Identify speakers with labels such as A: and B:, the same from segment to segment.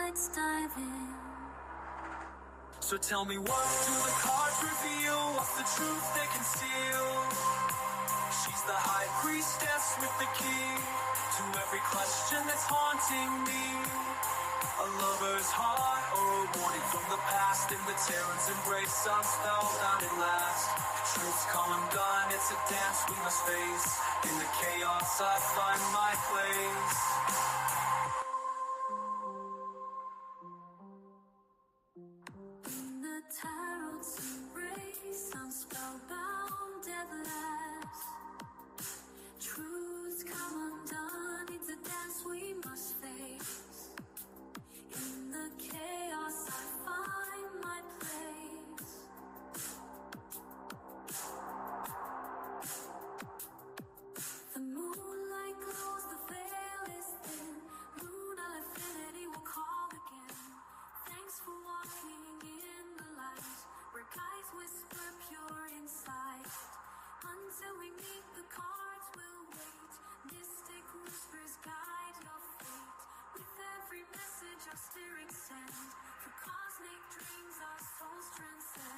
A: let's dive in. So tell me, what do the cards reveal? What's the truth they conceal? She's the high priestess with the key to every question that's haunting me. A lover's heart or a warning from the past. In the Terran's embrace, I'm spellbound at last. Truth's come undone, it's a dance we must face. In the chaos I find my place. In the tarot's embrace, I'm spellbound at last. Truth's come undone, it's a dance we must face. In the chaos I find my place. The moonlight glows, the veil is thin. Lunar affinity will call again. Thanks for walking in the light, where guys whisper pure insight. Until we meet, the cards will wait. Mystic whispers guide your fate. With every message our spirits send, for cosmic dreams our souls transcend.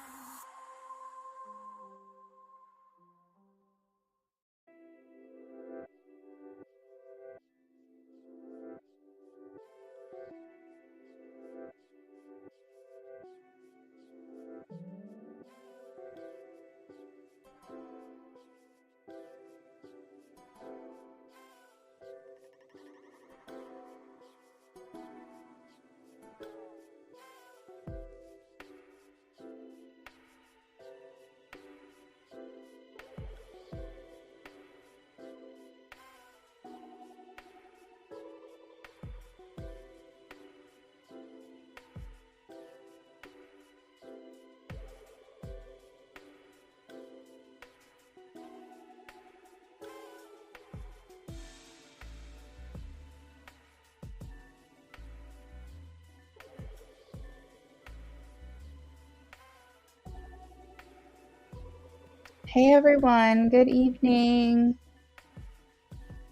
B: Hey everyone, good evening.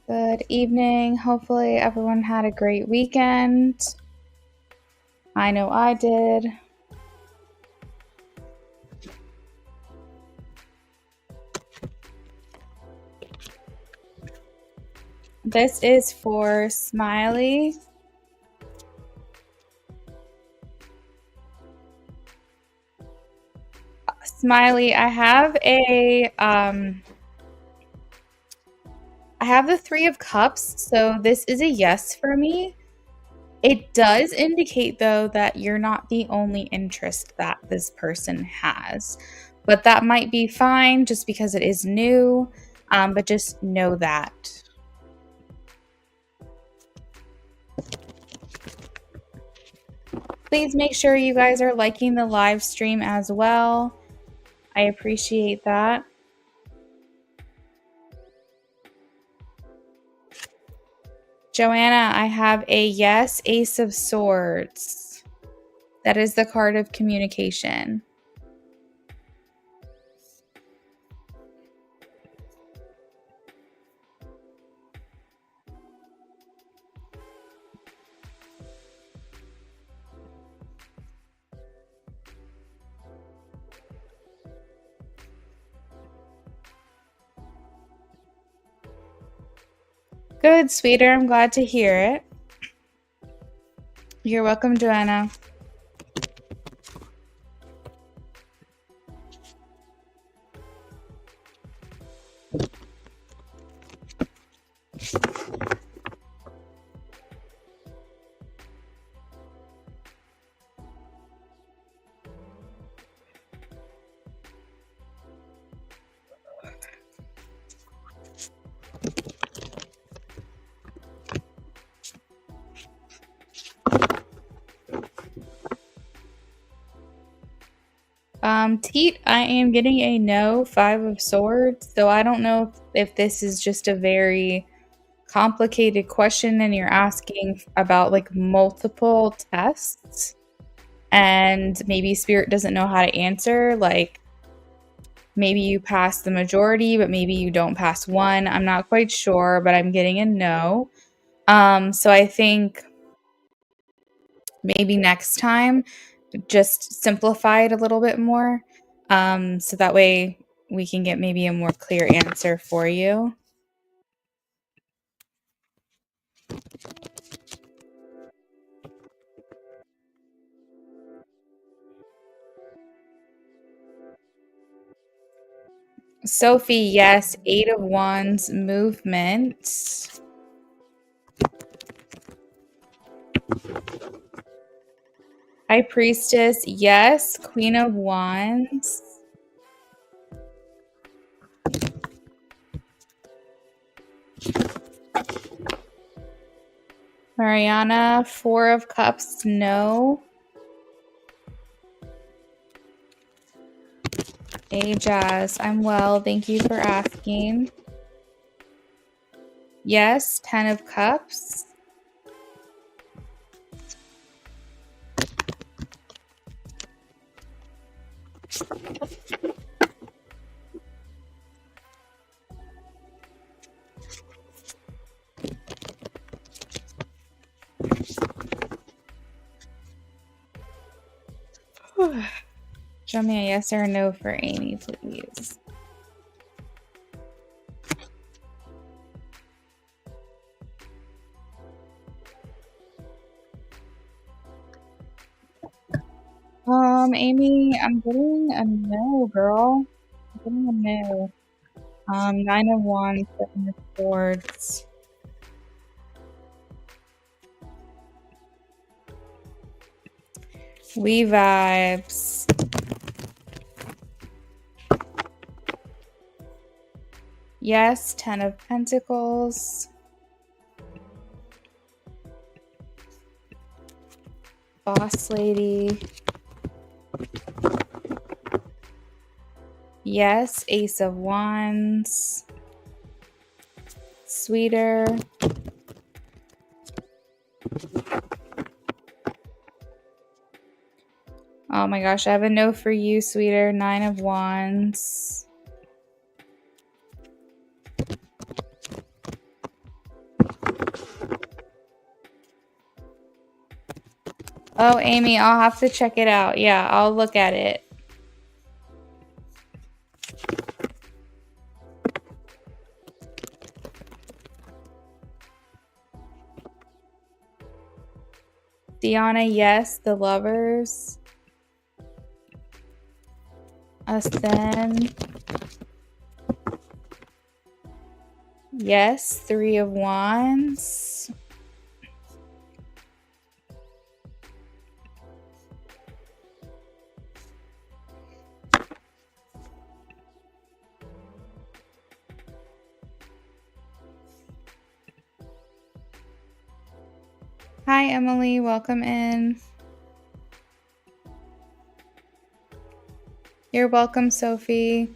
B: Good evening. Hopefully everyone had a great weekend. I know I did. This is for Smiley. Smiley, I have the Three of Cups, so this is a yes for me. It does indicate, though, that you're not the only interest that this person has. But that might be fine just because it is new, but just know that. Please make sure you guys are liking the live stream as well. I appreciate that. Joanna, I have a yes, Ace of Swords. That is the card of communication. Good, sweeter. I'm glad to hear it. You're welcome, Joanna. Teat, I am getting a no, Five of Swords, so I don't know if this is just a very complicated question and you're asking about like multiple tests and maybe Spirit doesn't know how to answer, like maybe you pass the majority, but maybe you don't pass one. I'm not quite sure, but I'm getting a no. So I think maybe next time, just simplify it a little bit more, so that way we can get maybe a more clear answer for you. Sophie, yes. 8 of Wands, movement. High Priestess, yes. Queen of Wands. Mariana, 4 of Cups, no. Hey, Jazz, I'm well. Thank you for asking. Yes, 10 of Cups. Show me a yes or a no for Amy, please. Amy, I'm getting a no, girl. I'm getting a no. 9 of Wands, 7 of Swords. We vibes. Yes, 10 of Pentacles. Boss Lady. Yes, Ace of Wands. Sweeter. Oh my gosh, I have a no for you, Sweeter. 9 of Wands. Oh, Amy, I'll have to check it out. Yeah, I'll look at it. Deanna, yes. The Lovers. Ascend. Yes. 3 of Wands. Hi, Emily. Welcome in. You're welcome, Sophie.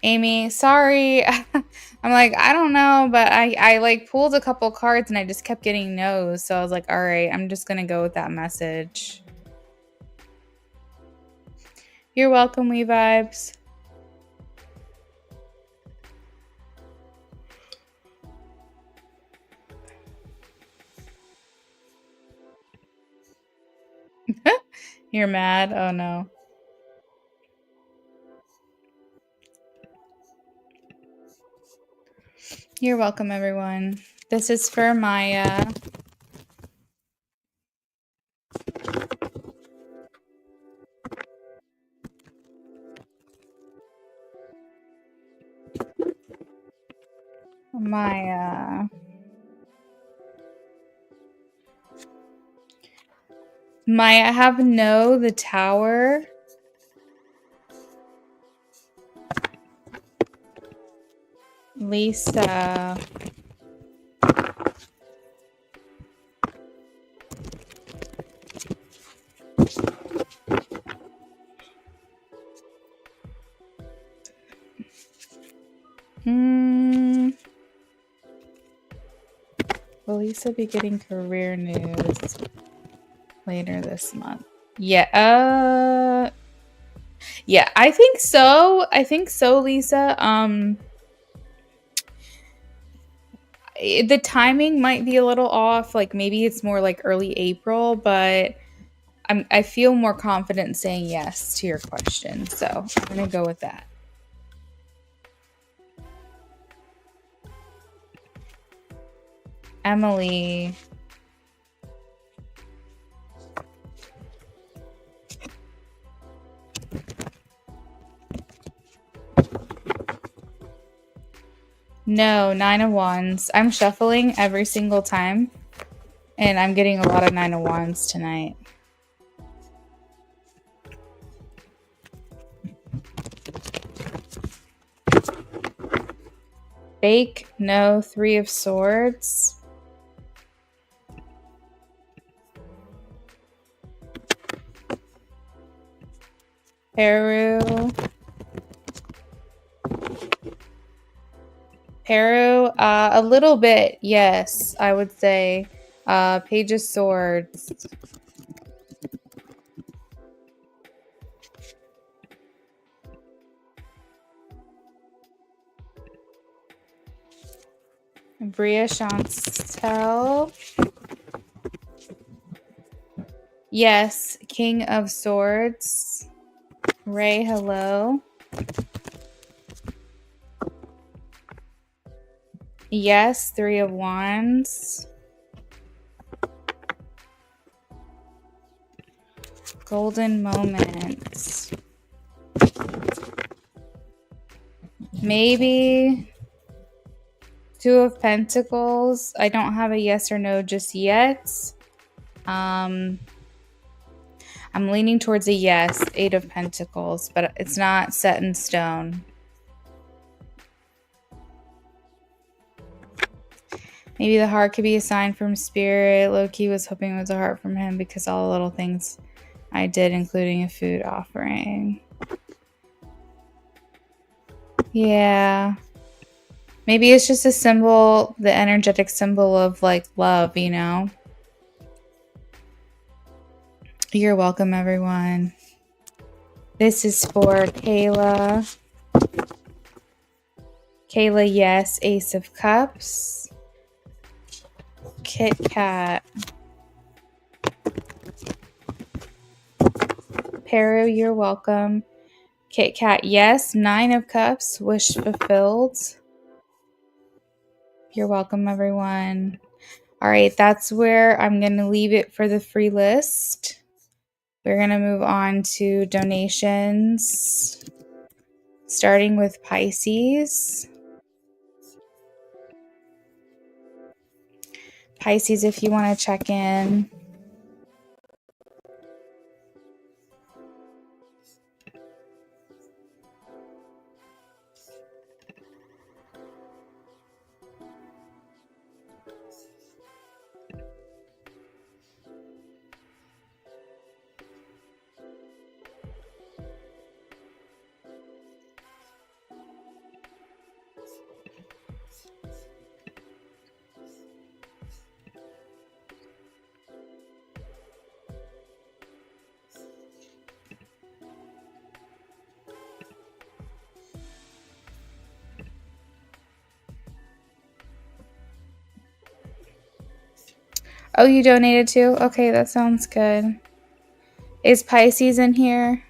B: Amy, sorry. I'm like, I don't know, but I like pulled a couple cards and I just kept getting no's. So I was like, all right, I'm just going to go with that message. You're welcome, We Vibes. You're mad? Oh, no. You're welcome, everyone. This is for Maya. Maya. Maya, I have no, the Tower. Lisa. Will Lisa be getting career news later this month? Yeah. Yeah, I think so. I think so, Lisa. The timing might be a little off. Like maybe it's more like early April, but I feel more confident saying yes to your question. So I'm going to go with that. Emily. No, 9 of Wands. I'm shuffling every single time, and I'm getting a lot of 9 of Wands tonight. Fake, no. 3 of Swords. Peru. Peru, a little bit, yes, I would say. Page of Swords. Bria Chantel. Yes, King of Swords. Ray, hello. Yes, 3 of Wands. Golden moments. Maybe 2 of Pentacles. I don't have a yes or no just yet. I'm leaning towards a yes, 8 of Pentacles, but it's not set in stone. Maybe the heart could be a sign from Spirit. Low-key was hoping it was a heart from him because all the little things I did, including a food offering. Yeah. Maybe it's just a symbol, the energetic symbol of like love, you know? You're welcome, everyone. This is for Kayla. Kayla, yes, Ace of Cups. Kit Kat. Peru, you're welcome. Kit Kat, yes, 9 of Cups, wish fulfilled. You're welcome, everyone. All right, that's where I'm going to leave it for the free list. We're going to move on to donations, starting with Pisces. Pisces, if you want to check in. Oh, you donated too? Okay, that sounds good. Is Pisces in here?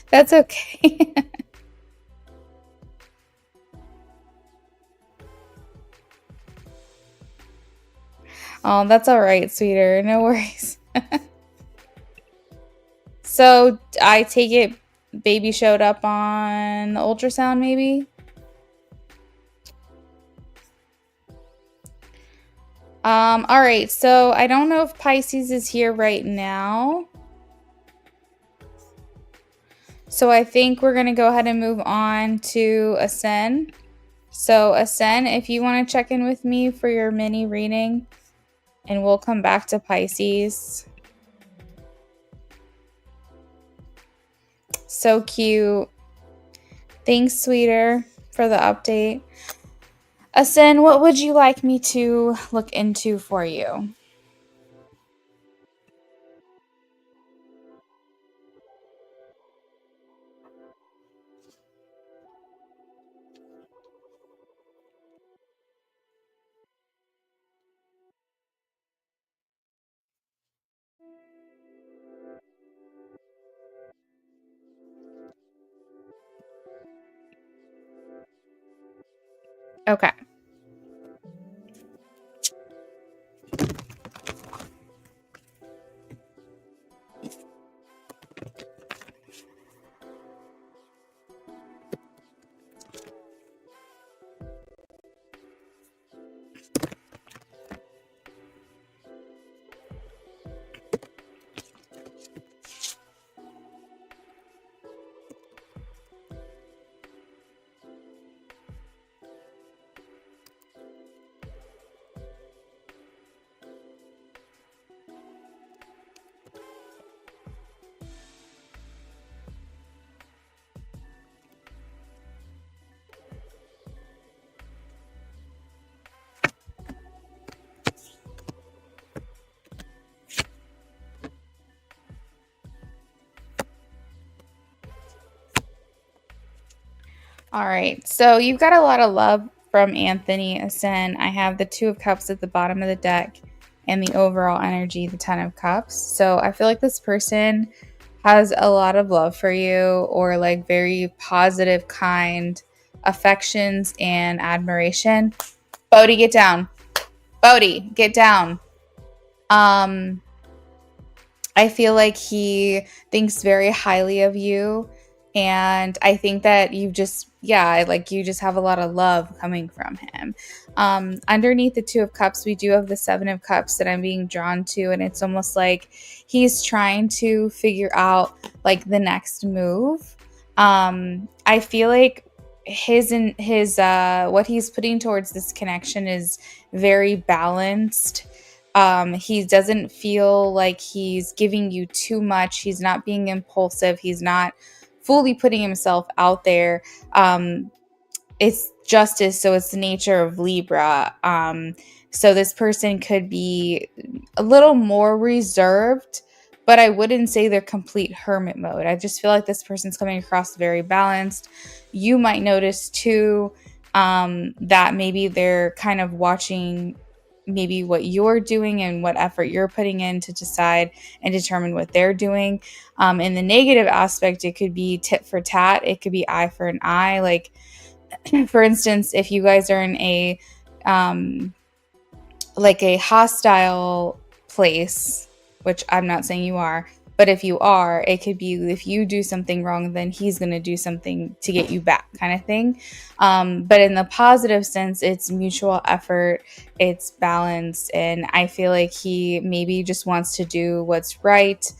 B: That's okay. Oh, that's all right, sweeter. No worries. So I take it baby showed up on the ultrasound, maybe? All right. So I don't know if Pisces is here right now. So I think we're gonna go ahead and move on to Ascend. So Ascend, if you want to check in with me for your mini reading, and we'll come back to Pisces. So cute. Thanks, sweeter, for the update. Ascend, what would you like me to look into for you? Okay. All right. So you've got a lot of love from Anthony Ascend. I have the Two of Cups at the bottom of the deck and the overall energy, the Ten of Cups. So I feel like this person has a lot of love for you, or like very positive, kind affections and admiration. Bodhi, get down. Bodhi, get down. Um, I feel like he thinks very highly of you. And I think that you just, yeah, like you just have a lot of love coming from him. Underneath the Two of Cups, we do have the Seven of Cups that I'm being drawn to. And it's almost like he's trying to figure out like the next move. I feel like his what he's putting towards this connection is very balanced. He doesn't feel like he's giving you too much. He's not being impulsive. He's not fully putting himself out there. It's justice, so it's the nature of Libra. So this person could be a little more reserved, but I wouldn't say they're complete hermit mode. I just feel like this person's coming across very balanced. You might notice too that maybe they're kind of watching maybe what you're doing and what effort you're putting in to decide and determine what they're doing. In the negative aspect, it could be tit for tat. It could be eye for an eye. Like, for instance, if you guys are in a like a hostile place, which I'm not saying you are, but if you are, it could be if you do something wrong, then he's going to do something to get you back, kind of thing. But in the positive sense, it's mutual effort, it's balanced, and I feel like he maybe just wants to do what's right,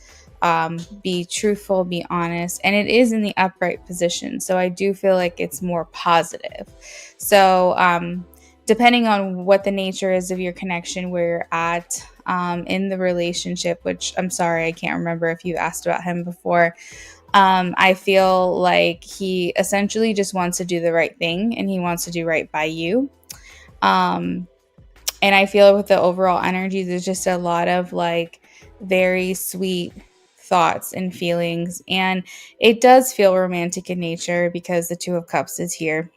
B: be truthful, be honest, and it is in the upright position. So I do feel like it's more positive. So, depending on what the nature is of your connection, where you're at in the relationship, which I'm sorry, I can't remember if you asked about him before. I feel like he essentially just wants to do the right thing and he wants to do right by you. And I feel with the overall energy, there's just a lot of like very sweet thoughts and feelings. And it does feel romantic in nature because the Two of Cups is here.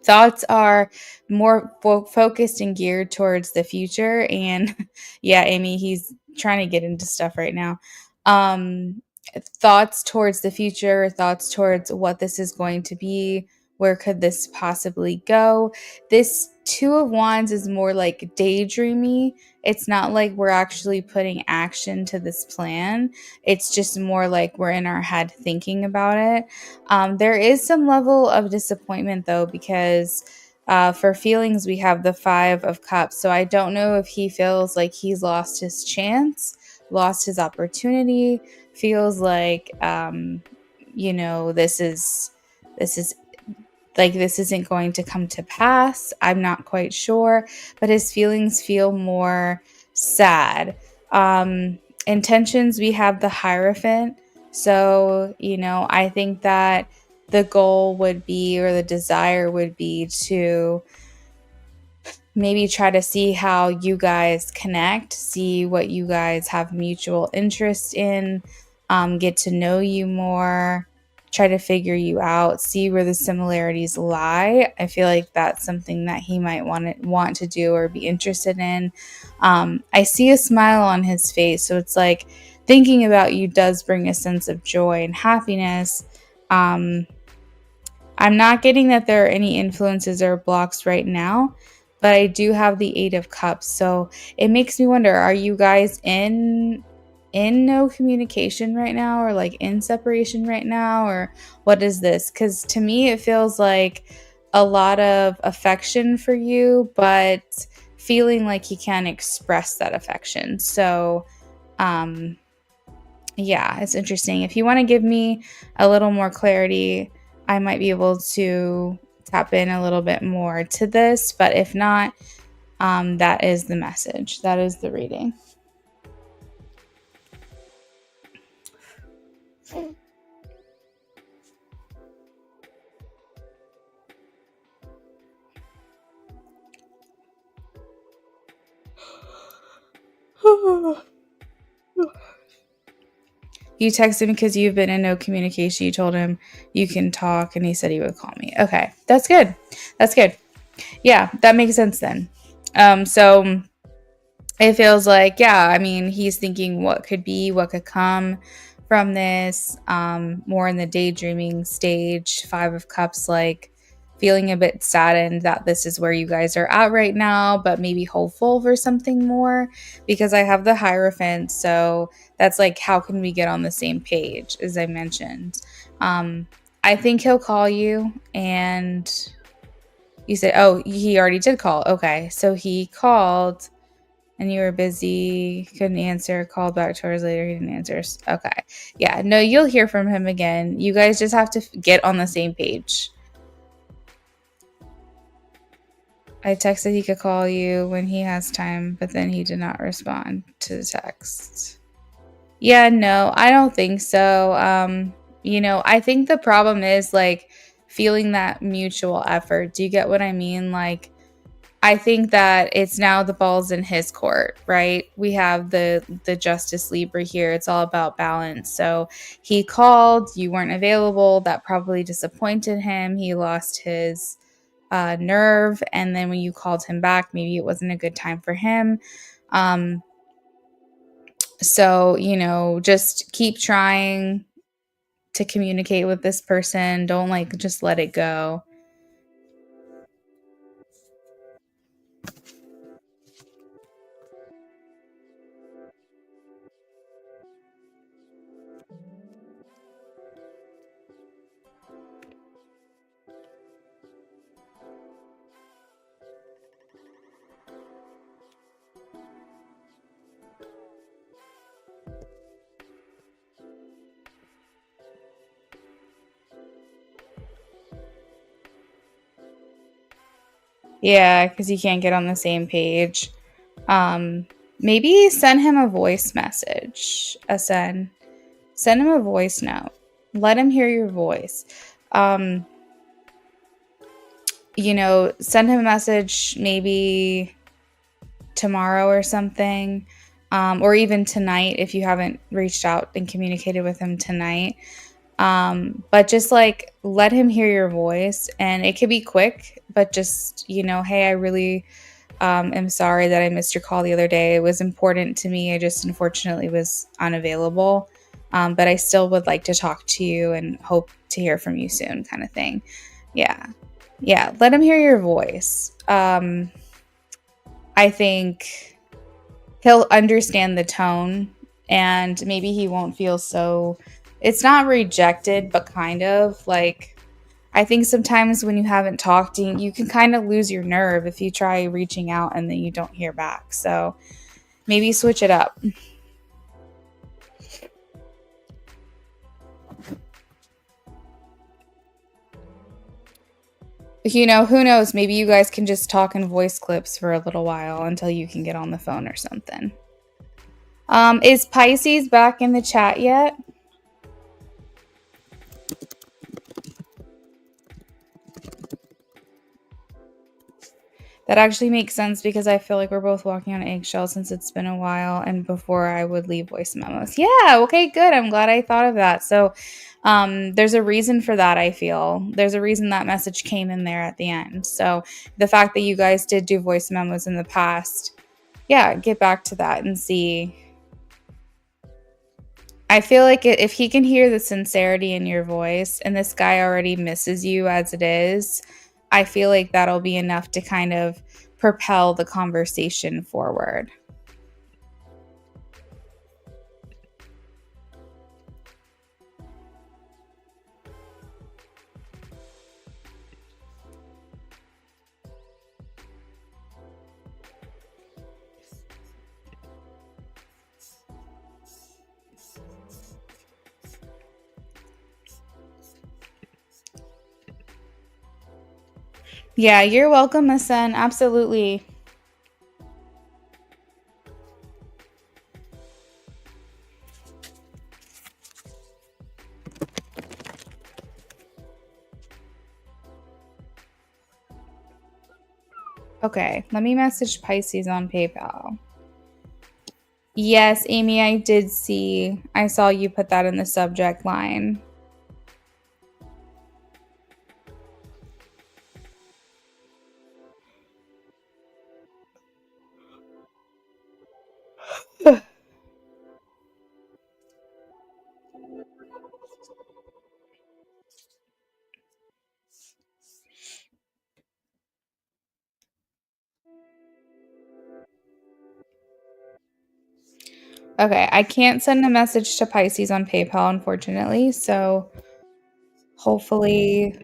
B: Thoughts are more focused and geared towards the future. And yeah, Amy, he's trying to get into stuff right now. thoughts towards the future, thoughts towards what this is going to be, where could this possibly go. This Two of Wands is more like daydreamy. It's not like we're actually putting action to this plan. It's just more like we're in our head thinking about it. There is some level of disappointment though, because for feelings, we have the Five of Cups. So I don't know if he feels like he's lost his chance, lost his opportunity, feels like this is like this isn't going to come to pass. I'm not quite sure, but his feelings feel more sad. Intentions, we have the Hierophant. So, I think that the goal would be, or the desire would be, to maybe try to see how you guys connect, see what you guys have mutual interest in, get to know you more, try to figure you out, see where the similarities lie. I feel like that's something that he might want to do or be interested in. I see a smile on his face, so it's like thinking about you does bring a sense of joy and happiness. I'm not getting that there are any influences or blocks right now, but I do have the Eight of Cups. So it makes me wonder, are you guys in no communication right now, or like in separation right now, or what is this? Because to me it feels like a lot of affection for you, but feeling like he can't express that affection. So yeah, it's interesting. If you want to give me a little more clarity, I might be able to tap in a little bit more to this, but if not, that is the message. That is the reading. You texted him because you've been in no communication. You told him you can talk, and he said he would call me. Okay, that's good. That's good. Yeah, that makes sense then. So it feels like, yeah, I mean, he's thinking what could be, what could come from this, more in the daydreaming stage. Five of Cups, like feeling a bit saddened that this is where you guys are at right now, but maybe hopeful for something more, because I have the Hierophant. So that's like, how can we get on the same page, as I mentioned. I think he'll call you, and you said, oh, he already did call. Okay, so he called and you were busy, couldn't answer, called back 2 hours later, he didn't answer. Okay. Yeah, no, you'll hear from him again. You guys just have to get on the same page. I texted he could call you when he has time, but then he did not respond to the text. Yeah, no, I don't think so. I think the problem is like feeling that mutual effort. Do you get what I mean? Like, I think that it's now the ball's in his court, right? We have the Justice Libra here. It's all about balance. So he called, you weren't available. That probably disappointed him. He lost his nerve. And then when you called him back, maybe it wasn't a good time for him. So, just keep trying to communicate with this person. Don't like just let it go. Yeah, because you can't get on the same page. Maybe send him a voice message. Send him a voice note. Let him hear your voice. Send him a message maybe tomorrow or something, or even tonight if you haven't reached out and communicated with him tonight. But just like let him hear your voice, and it could be quick, but just, hey, I really am sorry that I missed your call the other day. It was important to me. I just unfortunately was unavailable. But I still would like to talk to you and hope to hear from you soon, kind of thing. Yeah. Yeah. Let him hear your voice. I think he'll understand the tone and maybe he won't feel so, it's not rejected, but kind of like, I think sometimes when you haven't talked, you can kind of lose your nerve if you try reaching out and then you don't hear back. So maybe switch it up. You know, who knows? Maybe you guys can just talk in voice clips for a little while until you can get on the phone or something. Is Pisces back in the chat yet? That actually makes sense because I feel like we're both walking on eggshells since it's been a while and before I would leave voice memos. Yeah, okay, good. I'm glad I thought of that. So there's a reason for that, I feel. There's a reason that message came in there at the end. So the fact that you guys did do voice memos in the past, yeah, get back to that and see. I feel like if he can hear the sincerity in your voice and this guy already misses you as it is, I feel like that'll be enough to kind of propel the conversation forward. Yeah, you're welcome, Miss Sen. Absolutely. Okay, let me message Pisces on PayPal. Yes, Amy, I did see. I saw you put that in the subject line. Okay, I can't send a message to Pisces on PayPal, unfortunately. So hopefully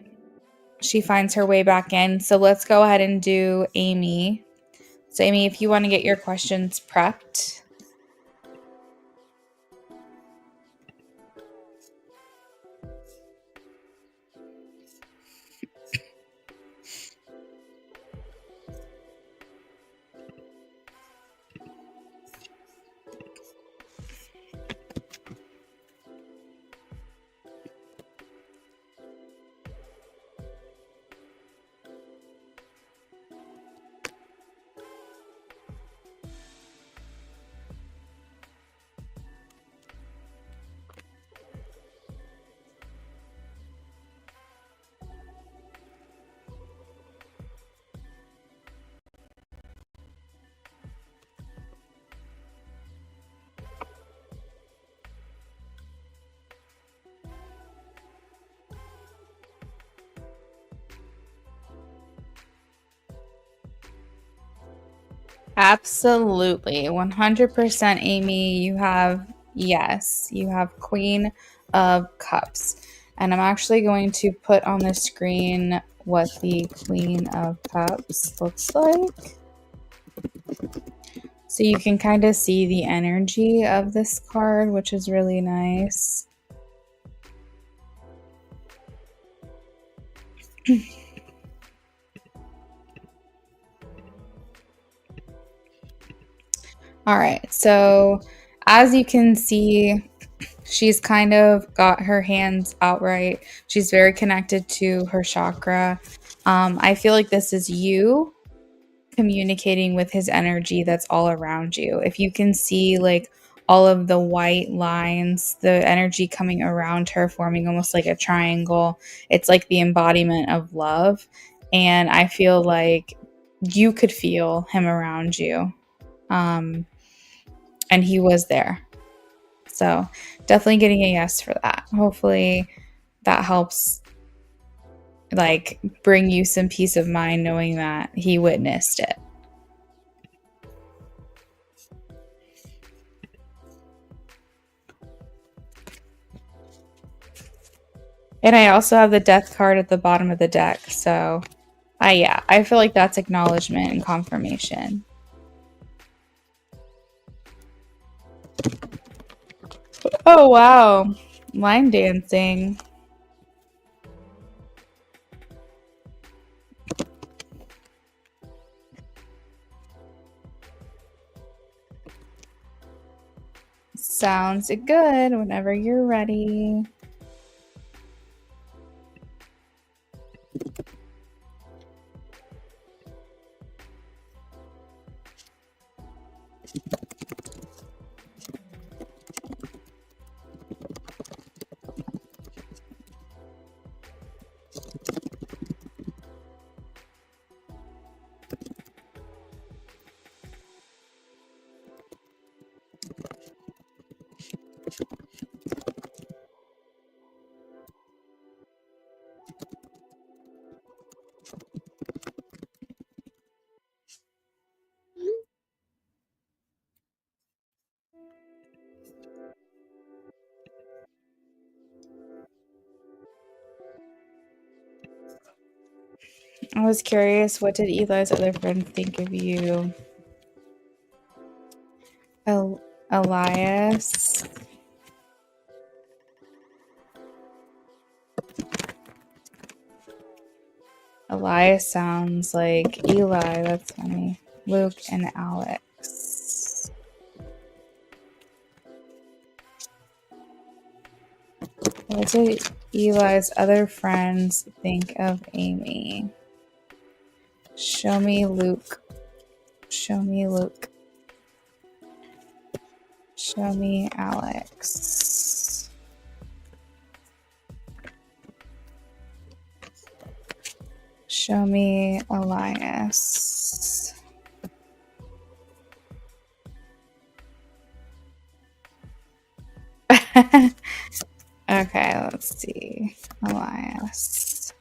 B: she finds her way back in. So let's go ahead and do Amy. So, Amy, if you want to get your questions prepped. Absolutely. 100% Amy, you have, yes, you have Queen of Cups. And I'm actually going to put on the screen what the Queen of Cups looks like. So you can kind of see the energy of this card, which is really nice. All right, so as you can see, she's kind of got her hands outright. She's very connected to her chakra. I feel like this is you communicating with his energy that's all around you. If you can see like all of the white lines, the energy coming around her, forming almost like a triangle, it's like the embodiment of love. And I feel like you could feel him around you. And he was there. So definitely getting a yes for that. Hopefully that helps like bring you some peace of mind knowing that he witnessed it. And I also have the death card at the bottom of the deck. So yeah, I feel like that's acknowledgement and confirmation. Oh, wow. Line dancing. Sounds good whenever you're ready. I was curious, what did Eli's other friend think of you? Elias. Elias sounds like Eli. That's funny. Luke and Alex. What did Eli's other friends think of Amy? Show me Luke. Show me Luke. Show me Alex. Show me Elias. Okay, let's see. Elias.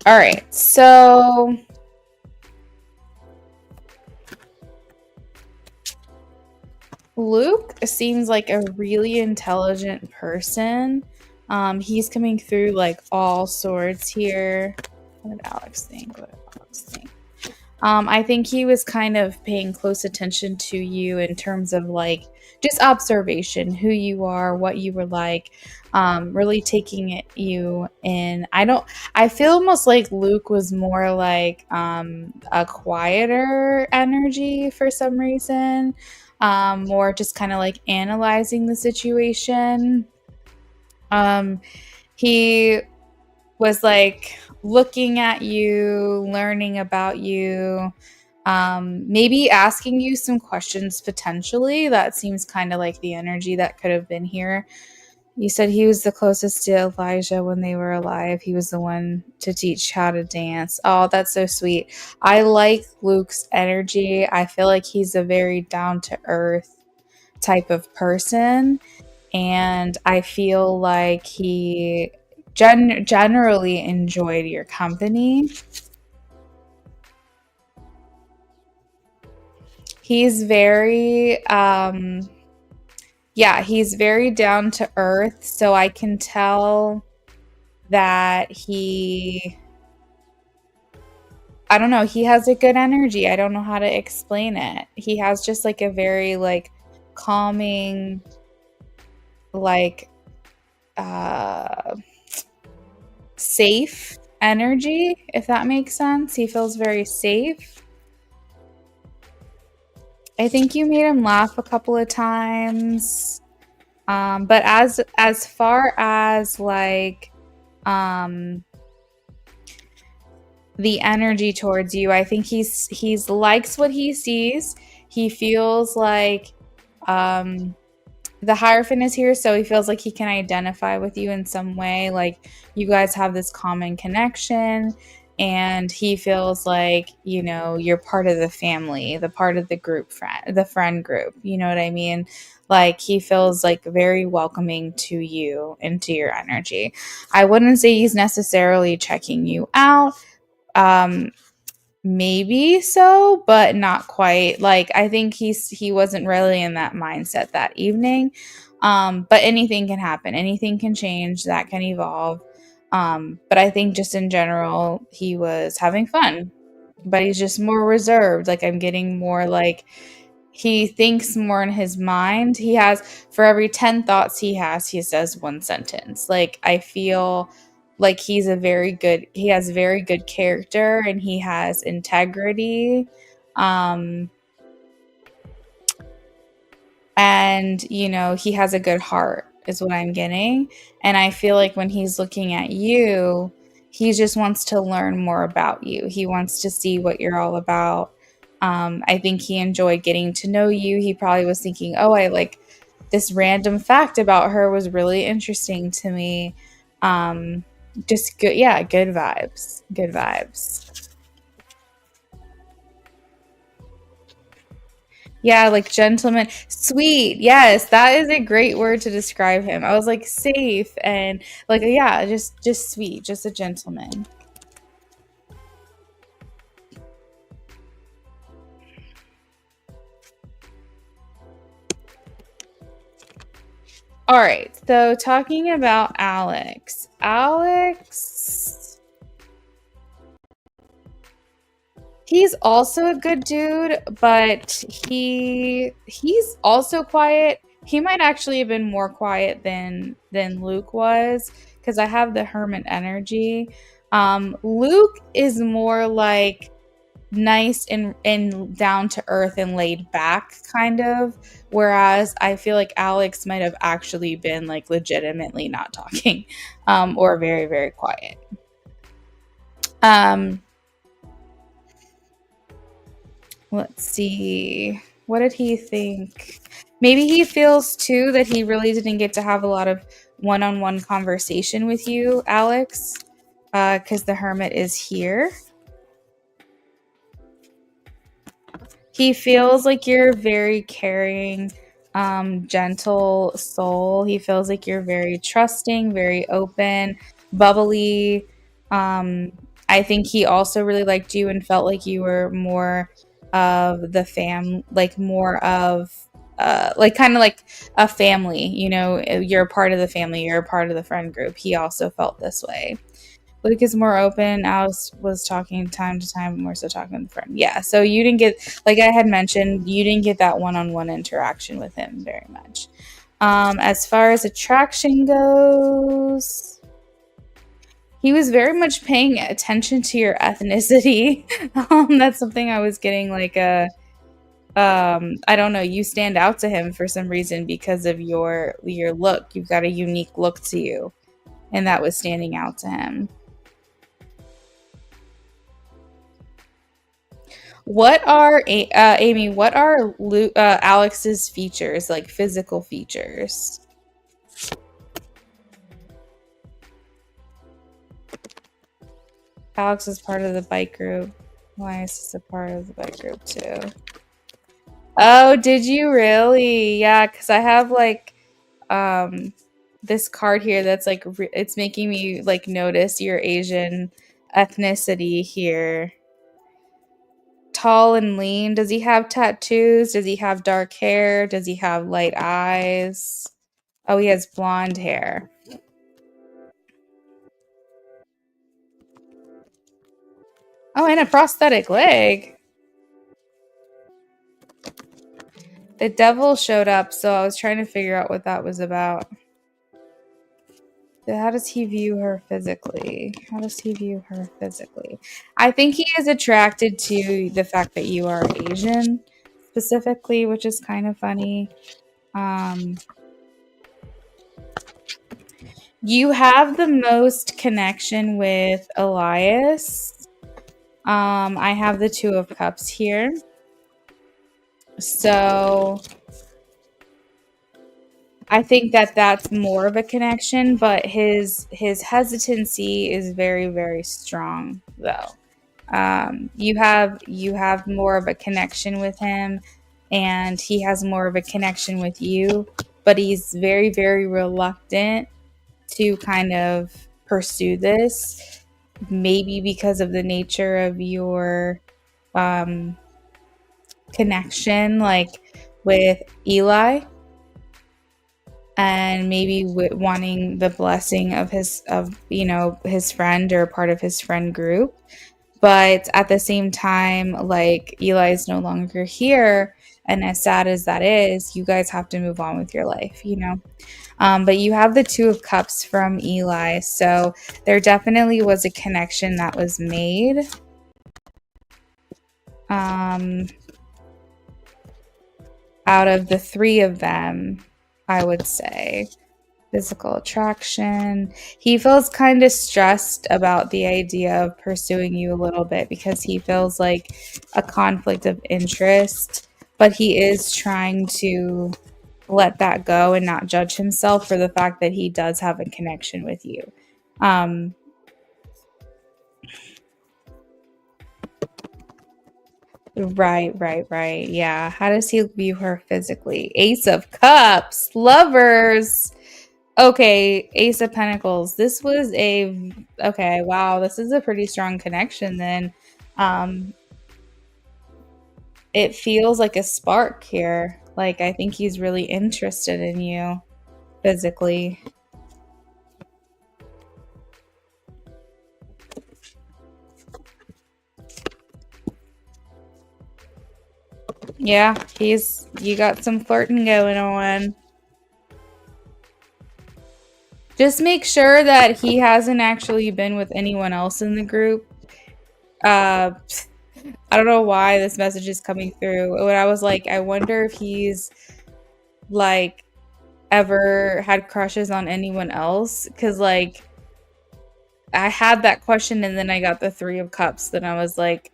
B: All right, so Luke seems like a really intelligent person. He's coming through like all swords here. What did Alex think? What did Alex think? I think he was kind of paying close attention to you in terms of like just observation, who you are, what you were like, really taking you in. I feel almost like Luke was more like a quieter energy for some reason, more just kind of like analyzing the situation. He was like looking at you, learning about you, maybe asking you some questions potentially. That seems kind of like the energy that could have been here. You said he was the closest to Elijah when they were alive. He was the one to teach how to dance. Oh, that's so sweet. I like Luke's energy. I feel like he's a very down to earth type of person. And I feel like he generally enjoyed your company. He's very he's very down to earth, so I can tell that I don't know, he has a good energy. I don't know how to explain it. He has just like a very like calming, like safe energy, if that makes sense. He feels very safe. I think you made him laugh a couple of times. But as far as like the energy towards you, I think he's likes what he sees. He feels like the Hierophant is here, so he feels like he can identify with you in some way. Like you guys have this common connection, and he feels like, you know, you're part of the family, the part of the group friend, the friend group, you know what I mean? Like he feels like very welcoming to you and to your energy. I wouldn't say he's necessarily checking you out. um Maybe so, but not quite. Like I think he wasn't really in that mindset that evening. But anything can happen. Anything can change. That can evolve. But I think just in general, he was having fun. But he's just more reserved. Like I'm getting more like he thinks more in his mind. He has for every 10 thoughts he has, he says one sentence. Like I feel like he has very good character and he has integrity. Um and you know, he has a good heart is what I'm getting. And I feel like when he's looking at you, he just wants to learn more about you. He wants to see what you're all about. I think he enjoyed getting to know you. He probably was thinking, oh, I like this random fact about her was really interesting to me. um just good, yeah, good vibes, good vibes. Yeah, like gentleman, sweet. Yes, that is a great word to describe him. I was like safe and like yeah, just sweet, just a gentleman. All right. So talking about Alex. Alex, he's also a good dude, but he's also quiet. He might actually have been more quiet than Luke was because I have the hermit energy. Luke is more like nice and down to earth and laid back kind of, whereas I feel like Alex might have actually been like legitimately not talking or very very quiet. um let's see, what did he think? Maybe he feels too that he really didn't get to have a lot of one-on-one conversation with you, Alex, because the hermit is here. He feels like you're a very caring, gentle soul. He feels like you're very trusting, very open, bubbly. Um, I think he also really liked you and felt like you were more of the like more of, like kind of like a family. You know, you're a part of the family. You're a part of the friend group. He also felt this way. Luke is more open. Alice was talking time to time, more so talking with a friend. Yeah, so you didn't get, like I had mentioned, you didn't get that one-on-one interaction with him very much. As far as attraction goes, he was very much paying attention to your ethnicity. That's something I was getting like a, I don't know, you stand out to him for some reason because of your look. You've got a unique look to you, and that was standing out to him. What are Amy? What are Alex's features, like physical features? Alex is part of the bike group. Why is this a part of the bike group too? Oh, did you really? Yeah, because I have like um this card here that's like it's making me like notice your Asian ethnicity here. Tall and lean. Does he have tattoos? Does he have dark hair? Does he have light eyes? Oh, he has blonde hair. Oh, and a prosthetic leg. The devil showed up, so I was trying to figure out what that was about. How does he view her physically? How does he view her physically? I think he is attracted to the fact that you are Asian, specifically, which is kind of funny. You have the most connection with Elias. I have the Two of Cups here. So I think that that's more of a connection, but his hesitancy is very, very strong though. You have more of a connection with him, and he has more of a connection with you, but he's very, very reluctant to kind of pursue this, maybe because of the nature of your um, connection, like with Eli, and maybe wanting the blessing of his friend or part of his friend group. But at the same time, like, Eli is no longer here, and as sad as that is, you guys have to move on with your life. But you have the Two of Cups from Eli, so there definitely was a connection that was made. um Out of the three of them, I would say physical attraction. He feels kind of stressed about the idea of pursuing you a little bit because he feels like a conflict of interest, but he is trying to let that go and not judge himself for the fact that he does have a connection with you. Um, right. Yeah. How does he view her physically? Ace of Cups, lovers. Okay, Ace of Pentacles. Okay, wow, this is a pretty strong connection then. Um, it feels like a spark here. Like, I think he's really interested in you physically. Yeah, you got some flirting going on. Just make sure that he hasn't actually been with anyone else in the group. Uh, I don't know why this message is coming through. When I was like, I wonder if he's like ever had crushes on anyone else, because like I had that question and then I got the Three of Cups. Then I was like,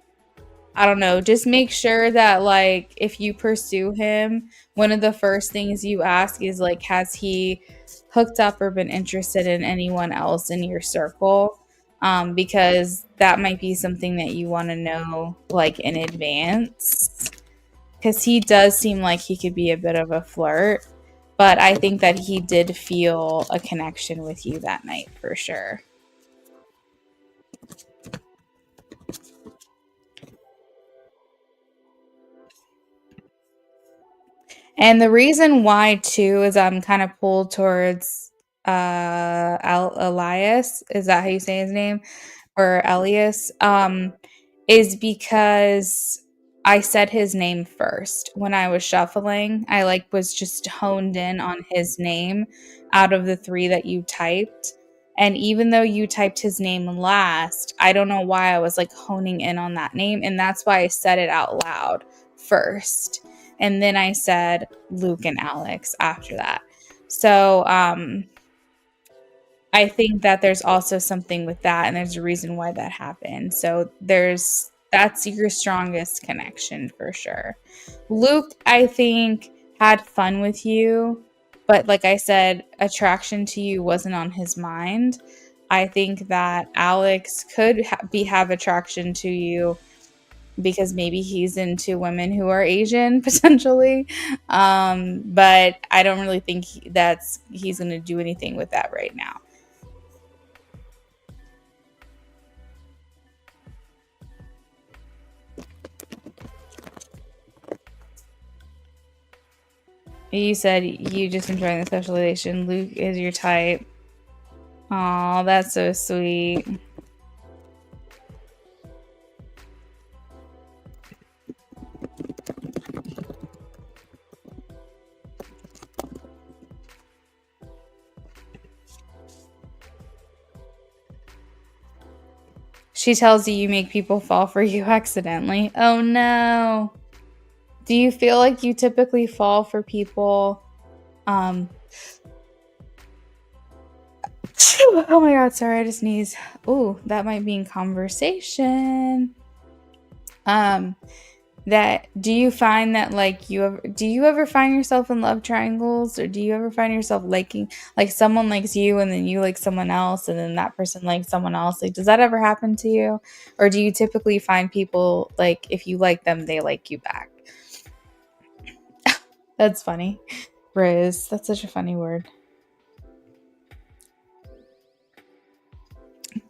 B: I don't know. Just make sure that, like, if you pursue him, one of the first things you ask is, like, has he hooked up or been interested in anyone else in your circle? Because that might be something that you want to know, like, in advance. Because he does seem like he could be a bit of a flirt. But I think that he did feel a connection with you that night for sure. And the reason why too is I'm kind of pulled towards Elias. Is that how you say his name? Or Elias? Is because I said his name first when I was shuffling. I like was just honed in on his name out of the three that you typed. And even though you typed his name last, I don't know why I was like honing in on that name. And that's why I said it out loud first. And then I said Luke and Alex after that. So I think that there's also something with that, and there's a reason why that happened. So that's your strongest connection for sure. Luke, I think, had fun with you, but like I said, attraction to you wasn't on his mind. I think that Alex could have attraction to you because maybe he's into women who are Asian potentially. But I don't really think he's going to do anything with that right now. You said you just enjoying the socialization. Luke is your type. Oh, that's so sweet. She tells you make people fall for you accidentally. Oh no. Do you feel like you typically fall for people? Oh my god, sorry, I just sneezed. Ooh, that might be in conversation. that do you find that like do you ever find yourself in love triangles, or do you ever find yourself liking like someone likes you and then you like someone else and then that person likes someone else? Like, does that ever happen to you? Or do you typically find people like if you like them, they like you back? That's funny. Riz, that's such a funny word.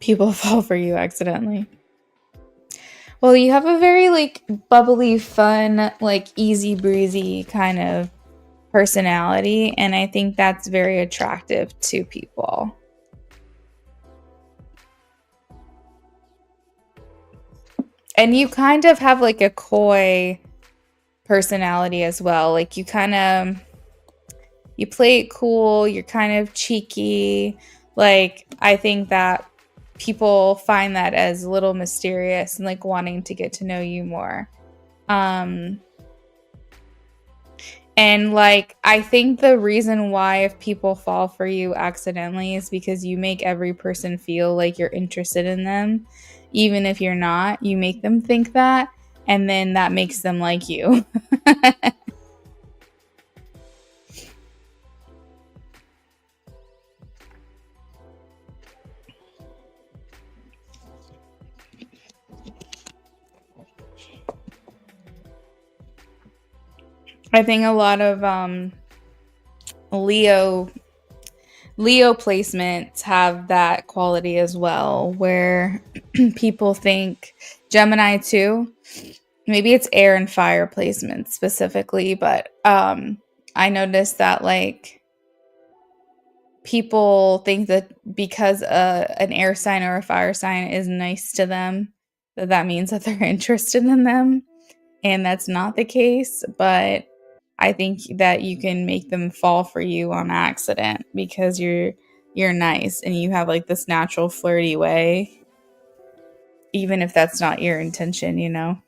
B: People fall for you accidentally. Well, you have a very like bubbly, fun, like easy breezy kind of personality, and I think that's very attractive to people. And you kind of have like a coy personality as well. Like you play it cool, you're kind of cheeky. Like I think that people find that as a little mysterious and like wanting to get to know you more. And like I think the reason why if people fall for you accidentally is because you make every person feel like you're interested in them. Even if you're not, you make them think that, and then that makes them like you. I think a lot of Leo placements have that quality as well, where people think Gemini too. Maybe it's air and fire placements specifically, but I noticed that like people think that because an air sign or a fire sign is nice to them, that means that they're interested in them, and that's not the case. But I think that you can make them fall for you on accident because you're nice and you have like this natural flirty way, even if that's not your intention, you know?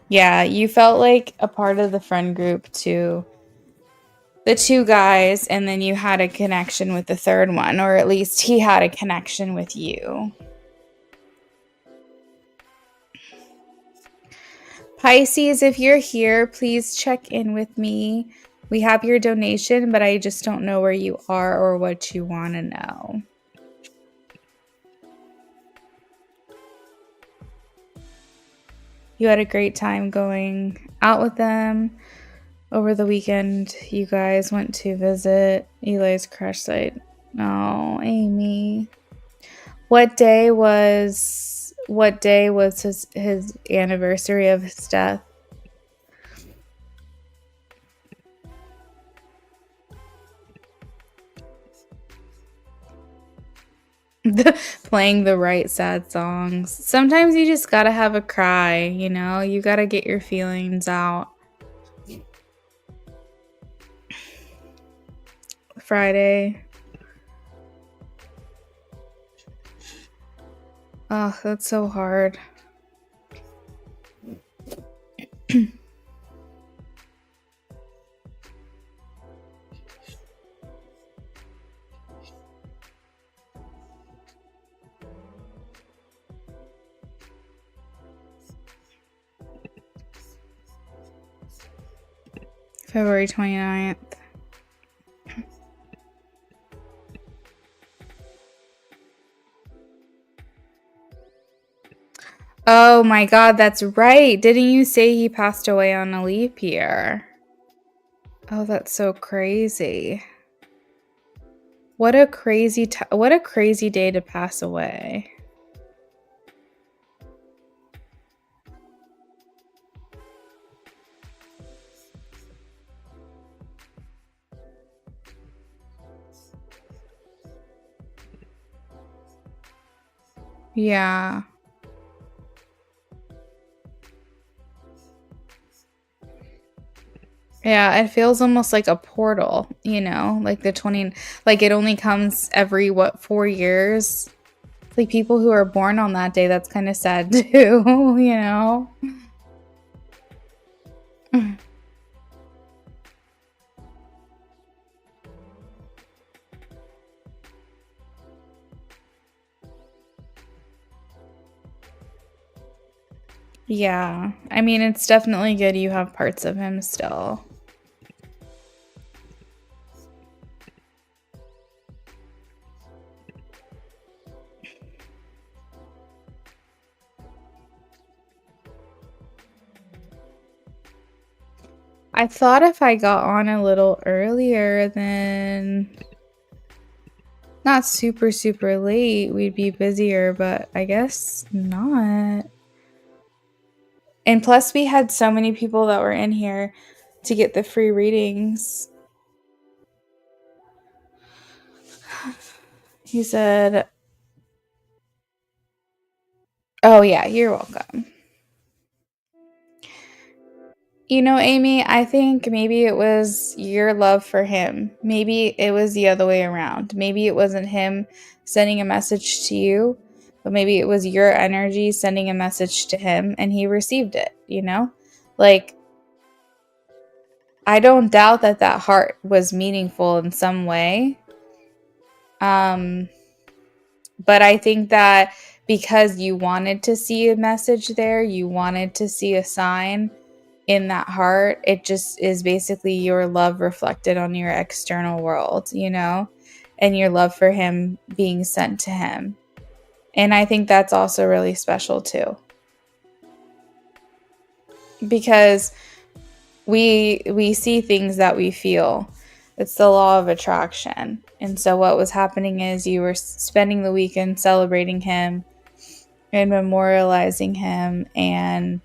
B: Yeah, you felt like a part of the friend group to the two guys, and then you had a connection with the third one, or at least he had a connection with you. Pisces, if you're here, please check in with me. We have your donation, but I just don't know where you are or what you want to know. You had a great time going out with them over the weekend. You guys went to visit Eli's crash site. Oh, Amy. What day was his anniversary of his death? Playing the right sad songs. Sometimes you just gotta have a cry, you know? You gotta get your feelings out. Friday. Oh, that's so hard. February 29th. Oh my god, that's right. Didn't you say he passed away on a leap year? Oh, that's so crazy. What a crazy day to pass away. Yeah. Yeah, it feels almost like a portal, you know, like like it only comes every, 4 years? Like people who are born on that day, that's kind of sad too, you know? Yeah. I mean, it's definitely good you have parts of him still. I thought if I got on a little earlier, then not super, super late, we'd be busier, but I guess not. And plus, we had so many people that were in here to get the free readings. He said, "Oh, yeah, you're welcome." You know, Amy, I think maybe it was your love for him. Maybe it was the other way around. Maybe it wasn't him sending a message to you, but maybe it was your energy sending a message to him and he received it, you know? Like, I don't doubt that that heart was meaningful in some way. But I think that because you wanted to see a message there, you wanted to see a sign in that heart, it just is basically your love reflected on your external world, you know, and your love for him being sent to him. And I think that's also really special too. Because we see things that we feel. It's the law of attraction. And so what was happening is you were spending the weekend celebrating him and memorializing him, and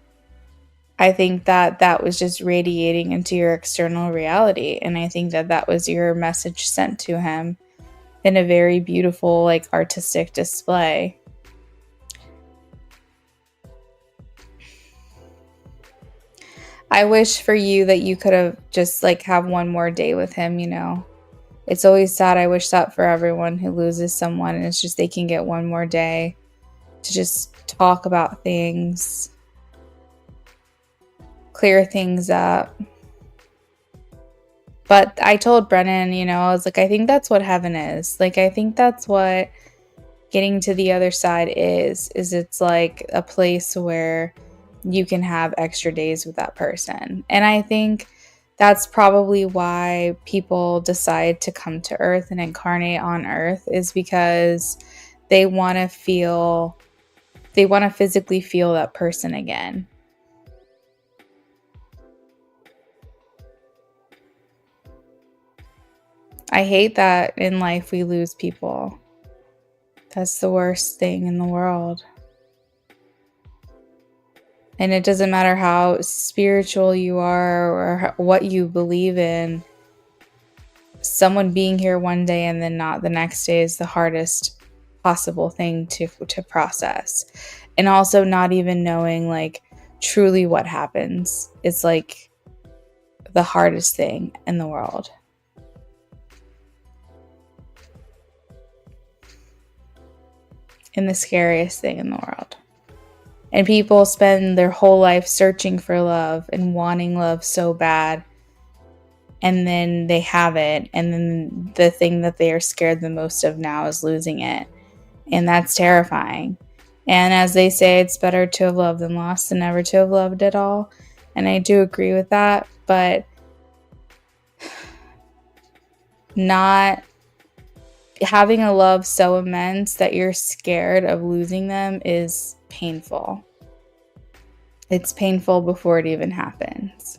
B: I think that that was just radiating into your external reality, and I think that that was your message sent to him in a very beautiful, like, artistic display. I wish for you that you could have just like have one more day with him, you know. It's always sad. I wish that for everyone who loses someone. It's just they can get one more day to just talk about things, clear things up. But I told Brennan, you know, I was like, I think that's what heaven is. Like, I think that's what getting to the other side is it's like a place where you can have extra days with that person. And I think that's probably why people decide to come to Earth and incarnate on Earth, is because they want to physically feel that person again. I hate that in life we lose people. That's the worst thing in the world. And it doesn't matter how spiritual you are or what you believe in. Someone being here one day and then not the next day is the hardest possible thing to process. And also not even knowing like truly what happens is like the hardest thing in the world. And the scariest thing in the world. And people spend their whole life searching for love and wanting love so bad. And then they have it. And then the thing that they are scared the most of now is losing it. And that's terrifying. And as they say, it's better to have loved than lost than never to have loved at all. And I do agree with that. But not having a love so immense that you're scared of losing them is painful. It's painful before it even happens.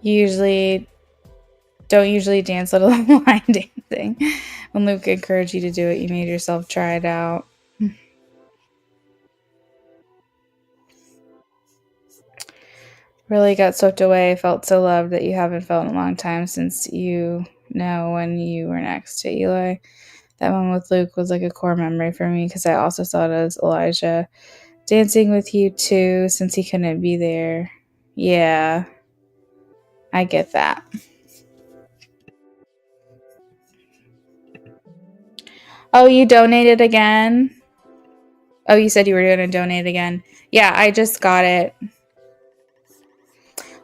B: You don't usually dance Little Line dancing. When Luke encouraged you to do it, you made yourself try it out. Really got swept away, felt so loved that you haven't felt in a long time since you know when you were next to Eli. That moment with Luke was like a core memory for me because I also saw it as Elijah dancing with you too since he couldn't be there. Yeah, I get that. Oh, you donated again? Oh, you said you were going to donate again. Yeah, I just got it.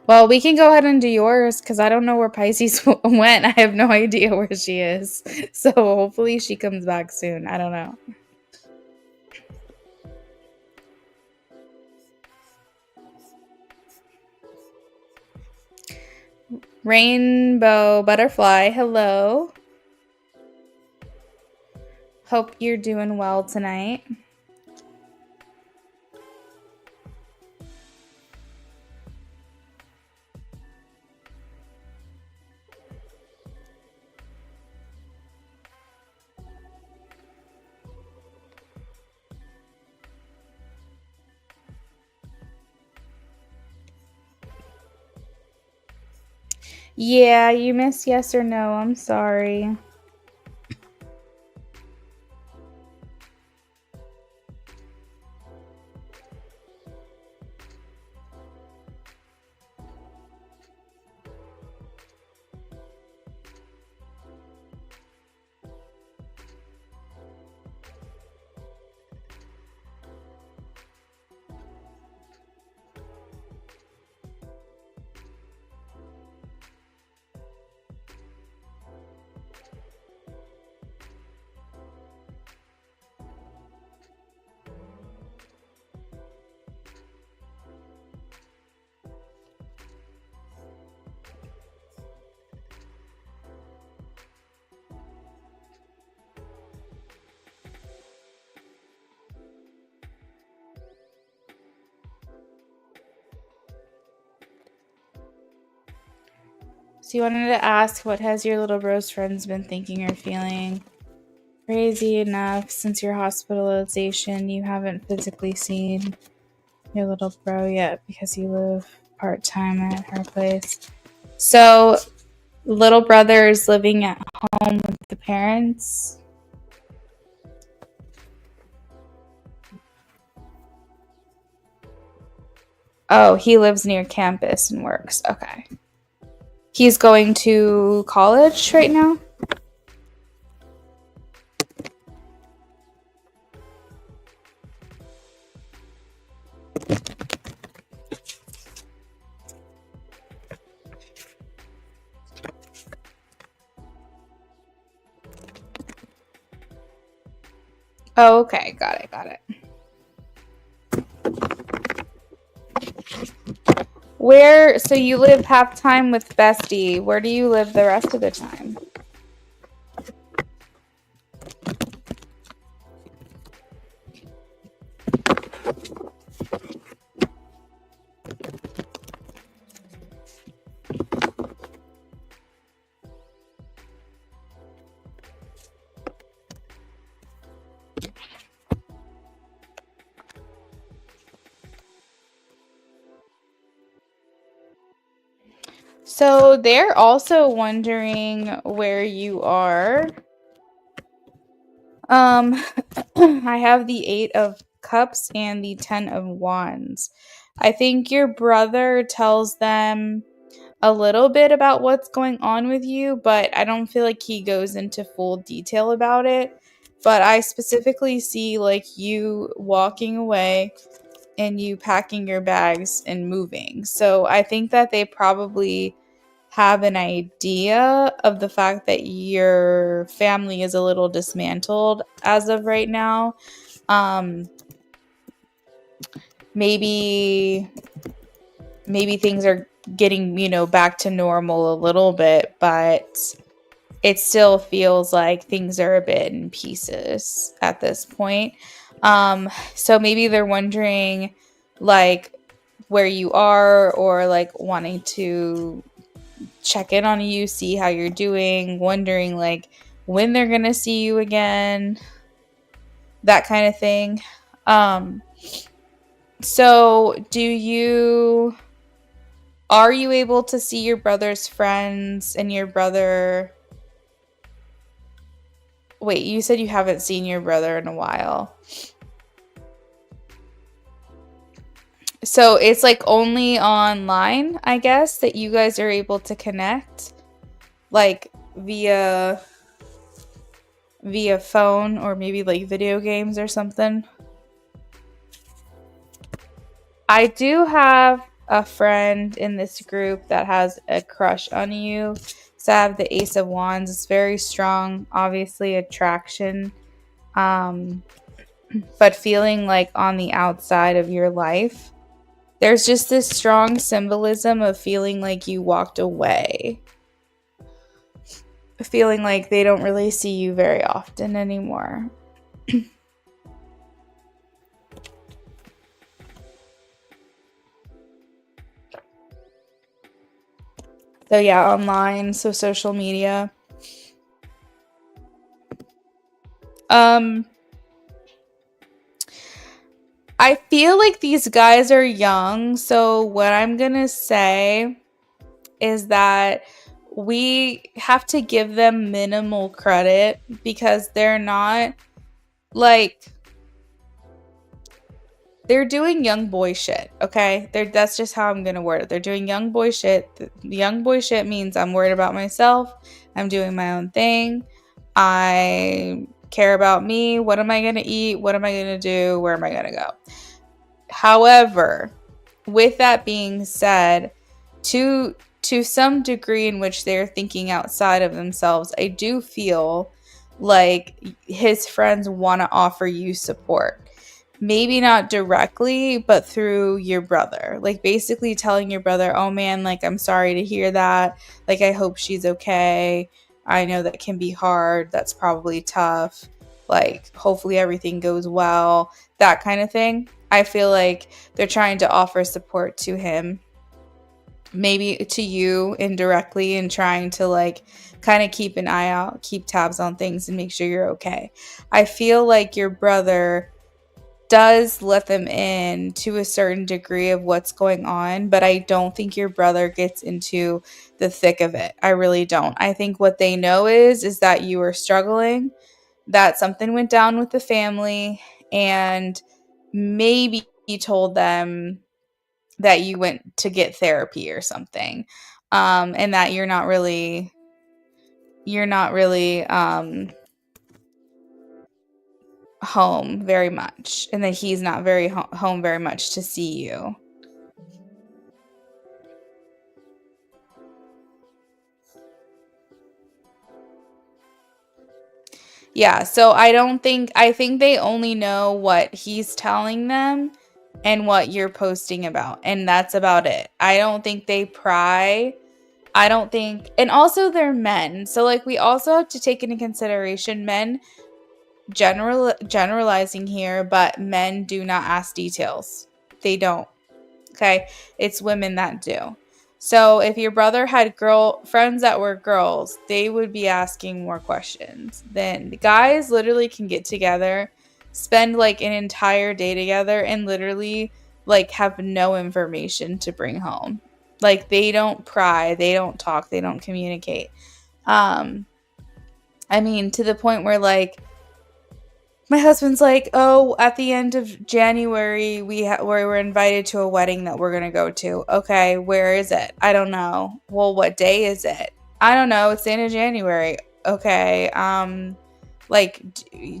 B: Well, we can go ahead and do yours because I don't know where Pisces went. I have no idea where she is. So hopefully she comes back soon. I don't know. Rainbow Butterfly, hello. Hope you're doing well tonight. Yeah, you missed yes or no. I'm sorry. So you wanted to ask, what has your little bro's friends been thinking or feeling? Crazy enough, since your hospitalization, you haven't physically seen your little bro yet because you live part-time at her place. So little brother is living at home with the parents. Oh, he lives near campus and works. Okay. He's going to college right now? Oh, okay. Got it. So you live half time with Bestie. Where do you live the rest of the time? So they're also wondering where you are. I have the 8 of Cups and the 10 of Wands. I think your brother tells them a little bit about what's going on with you, but I don't feel like he goes into full detail about it. But I specifically see like you walking away and you packing your bags and moving. So I think that they probably have an idea of the fact that your family is a little dismantled as of right now. Maybe things are getting, back to normal a little bit, but it still feels like things are a bit in pieces at this point. So maybe they're wondering like where you are, or like wanting to check in on you, see how you're doing, wondering like when they're gonna see you again, that kind of thing. So are you able to see your brother's friends and your brother? Wait, you said you haven't seen your brother in a while. So it's like only online, I guess, that you guys are able to connect, like via phone or maybe like video games or something. I do have a friend in this group that has a crush on you. So I have the Ace of Wands. It's very strong, obviously, attraction. Um, but feeling like on the outside of your life, there's just this strong symbolism of feeling like you walked away, feeling like they don't really see you very often anymore. So yeah, online, so social media. I feel like these guys are young, so what I'm gonna say is that we have to give them minimal credit because they're not like they're doing young boy shit, okay? That's just how I'm gonna word it. They're doing young boy shit. Young boy shit means I'm worried about myself. I'm doing my own thing. I care about me. What am I gonna eat? What am I gonna do? Where am I gonna go? However, with that being said, to some degree in which they're thinking outside of themselves, I do feel like his friends want to offer you support. Maybe not directly, but through your brother. Like basically telling your brother, "Oh man, like I'm sorry to hear that. Like I hope she's okay. I know that can be hard. That's probably tough. Like hopefully everything goes well." That kind of thing. I feel like they're trying to offer support to him, maybe to you indirectly, and trying to like kind of keep an eye out, keep tabs on things and make sure you're okay. I feel like your brother does let them in to a certain degree of what's going on, but I don't think your brother gets into the thick of it. I really don't. I think what they know is that you are struggling, that something went down with the family, and maybe he told them that you went to get therapy or something, and that you're not really home very much, and that he's not very home very much to see you. Yeah, so I think they only know what he's telling them and what you're posting about, and that's about it. I don't think they pry. I don't think, and also they're men. So like we also have to take into consideration men, generalizing here, but men do not ask details. They don't. Okay? It's women that do. So if your brother had girl friends that were girls, they would be asking more questions. Then the guys literally can get together, spend like an entire day together, and literally like have no information to bring home. Like they don't pry, they don't talk, they don't communicate. Um I mean, to the point where like my husband's like, "Oh, at the end of January, we were invited to a wedding that we're gonna go to." Okay, where is it? I don't know. Well, what day is it? I don't know. It's the end of January. Okay. Like,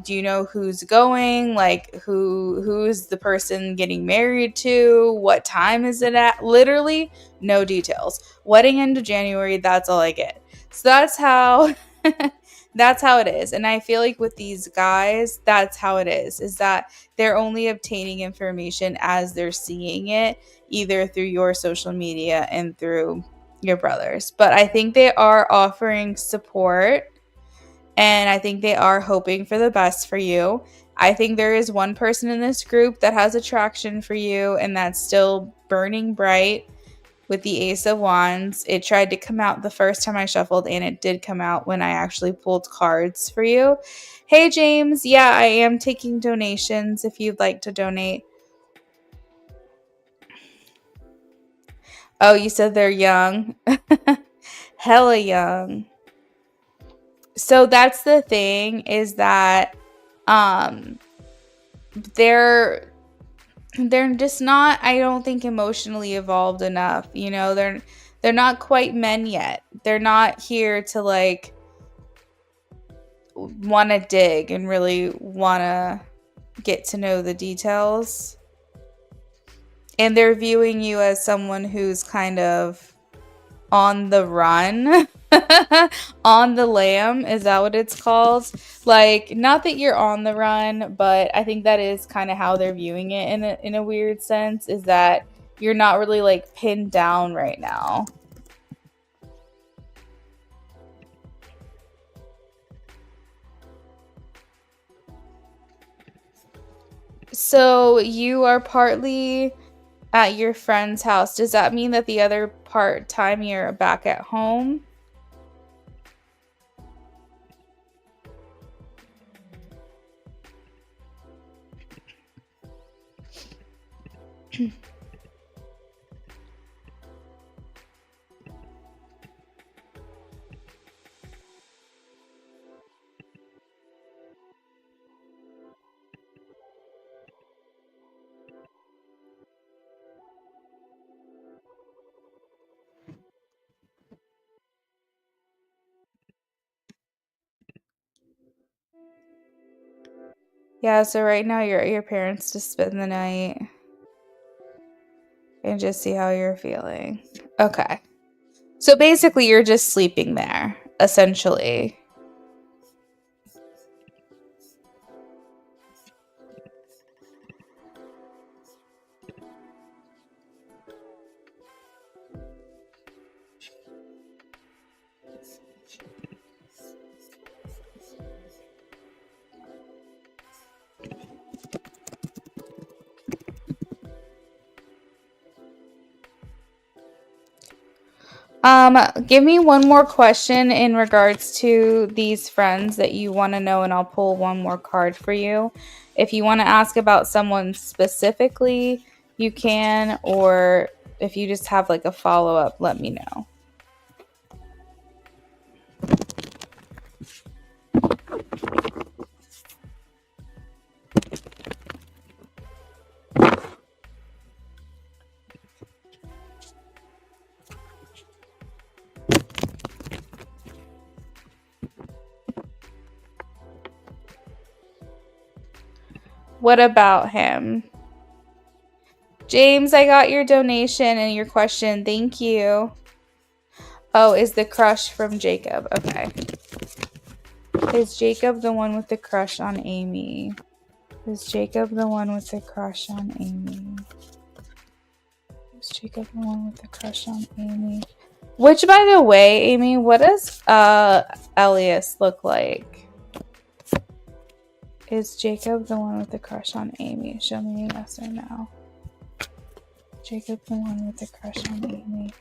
B: do you know who's going? Like, who's the person getting married to? What time is it at? Literally, no details. Wedding end of January. That's all I get. So that's how. That's how it is. And I feel like with these guys, that's how it is that they're only obtaining information as they're seeing it, either through your social media and through your brothers. But I think they are offering support, and I think they are hoping for the best for you. I think there is one person in this group that has attraction for you, and that's still burning bright with the Ace of Wands. It tried to come out the first time I shuffled, and it did come out when I actually pulled cards for you. Hey, James. Yeah, I am taking donations if you'd like to donate. Oh, you said they're young. Hella young. So that's the thing, is that um they're just not, I don't think, emotionally evolved enough. You know, they're not quite men yet. They're not here to like want to dig and really want to get to know the details. And they're viewing you as someone who's kind of on the run. On the lam, is that what it's called? Like, not that you're on the run, but I think that is kind of how they're viewing it in a weird sense, is that you're not really like pinned down right now. So you are partly at your friend's house. Does that mean that the other part time you're back at home? Yeah, so right now you're at your parents to spend the night and just see how you're feeling. Okay. So basically you're just sleeping there, essentially. Give me one more question in regards to these friends that you want to know, and I'll pull one more card for you. If you want to ask about someone specifically, you can, or if you just have like a follow up, let me know. What about him? James, I got your donation and your question. Thank you. Oh, is the crush from Jacob? Okay. Is Jacob the one with the crush on Amy? Is Jacob the one with the crush on Amy? Is Jacob the one with the crush on Amy? Which, by the way, Amy, what does Elias look like? Is Jacob the one with the crush on Amy? Show me a yes or no. Jacob the one with the crush on Amy.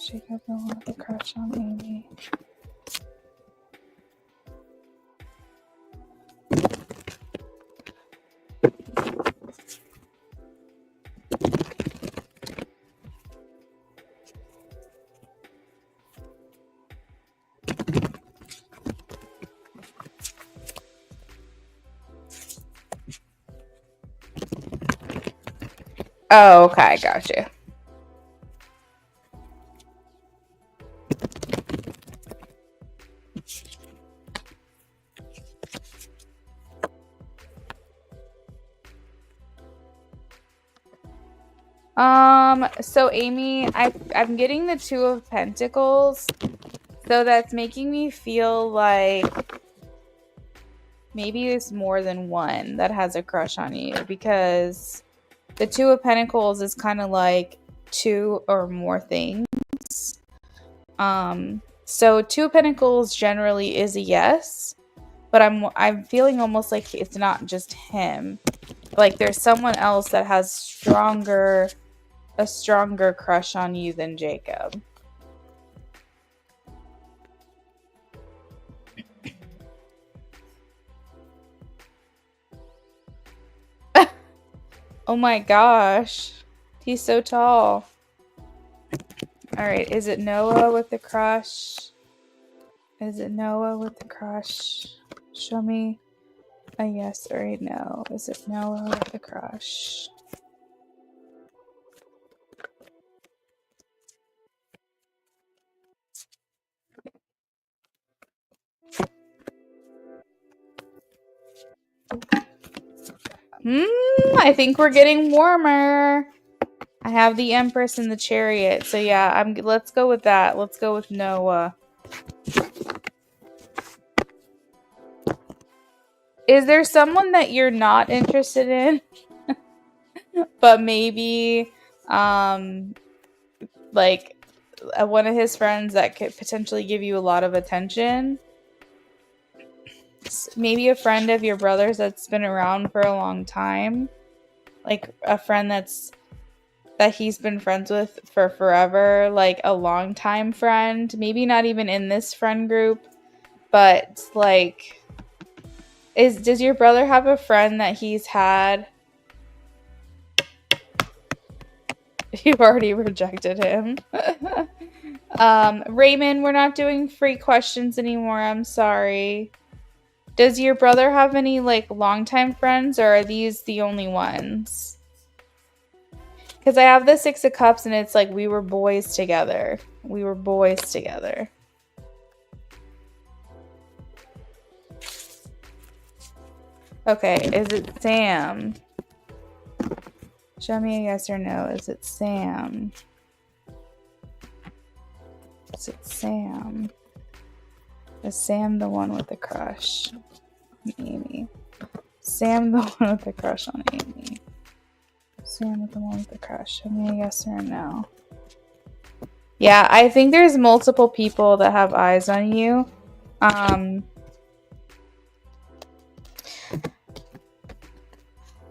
B: Jacob the one with the crush on Amy. Oh, okay, gotcha. So Amy, I'm getting the Two of Pentacles, so that's making me feel like maybe it's more than one that has a crush on you, because the Two of Pentacles is kind of like two or more things. So Two of Pentacles generally is a yes, but I'm feeling almost like it's not just him. Like there's someone else that has a stronger crush on you than Jacob. Oh my gosh. He's so tall. All right, is it Noah with the crush? Is it Noah with the crush? Show me a yes or a no. Is it Noah with the crush? I think we're getting warmer. I have the Empress and the Chariot. So yeah, let's go with that. Let's go with Noah. Is there someone that you're not interested in? But maybe like one of his friends that could potentially give you a lot of attention? Maybe a friend of your brother's that's been around for a long time? Like a friend that he's been friends with for forever, like a longtime friend, maybe not even in this friend group, but like, does your brother have a friend that he's had? You've already rejected him. Raymond, we're not doing free questions anymore. I'm sorry. Does your brother have any like longtime friends, or are these the only ones? Because I have the Six of Cups and it's like we were boys together. We were boys together. Okay, is it Sam? Show me a yes or no. Is it Sam? Is it Sam? Is Sam the one with the crush on Amy? Sam the one with the crush on Amy? Sam with the one with the crush. Show me a yes or a no. Yeah, I think there's multiple people that have eyes on you.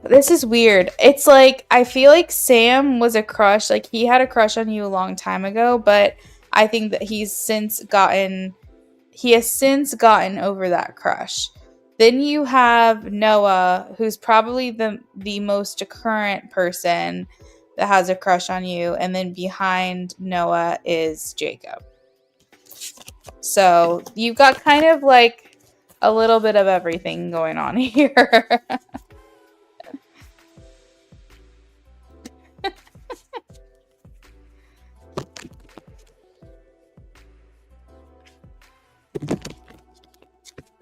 B: This is weird. It's like, I feel like Sam was a crush. Like, he had a crush on you a long time ago, but I think that he has since gotten over that crush. Then you have Noah, who's probably the most current person that has a crush on you. And then behind Noah is Jacob. So you've got kind of like a little bit of everything going on here.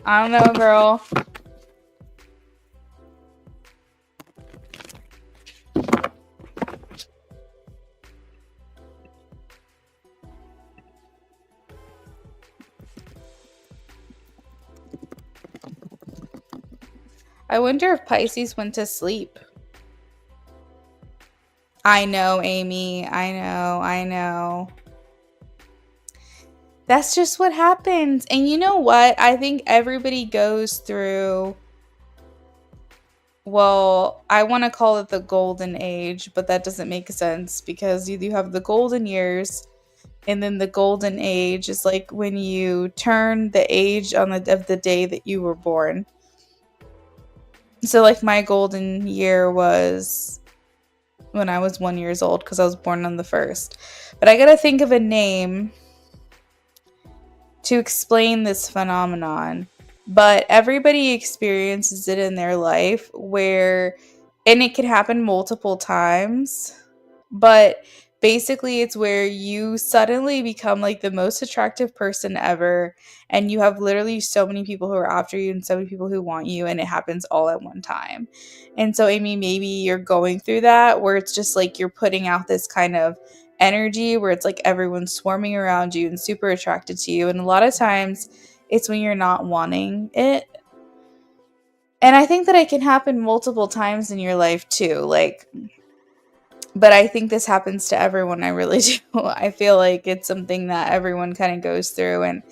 B: I don't know, girl. I wonder if Pisces went to sleep. I know, Amy. I know. That's just what happens. And you know what? I think everybody goes through, well, I want to call it the golden age, but that doesn't make sense because you have the golden years, and then the golden age is like when you turn the age of the day that you were born. So like my golden year was when I was 1 year old because I was born on the 1st. But I gotta think of a name to explain this phenomenon. But everybody experiences it in their life and it can happen multiple times. But basically it's where you suddenly become like the most attractive person ever, and you have literally so many people who are after you and so many people who want you, and it happens all at one time. And so, Amy, maybe you're going through that where it's just like you're putting out this kind of energy where it's like everyone's swarming around you and super attracted to you, and a lot of times it's when you're not wanting it. And I think that it can happen multiple times in your life too, but I think this happens to everyone. I really do. I feel like it's something that everyone kind of goes through. And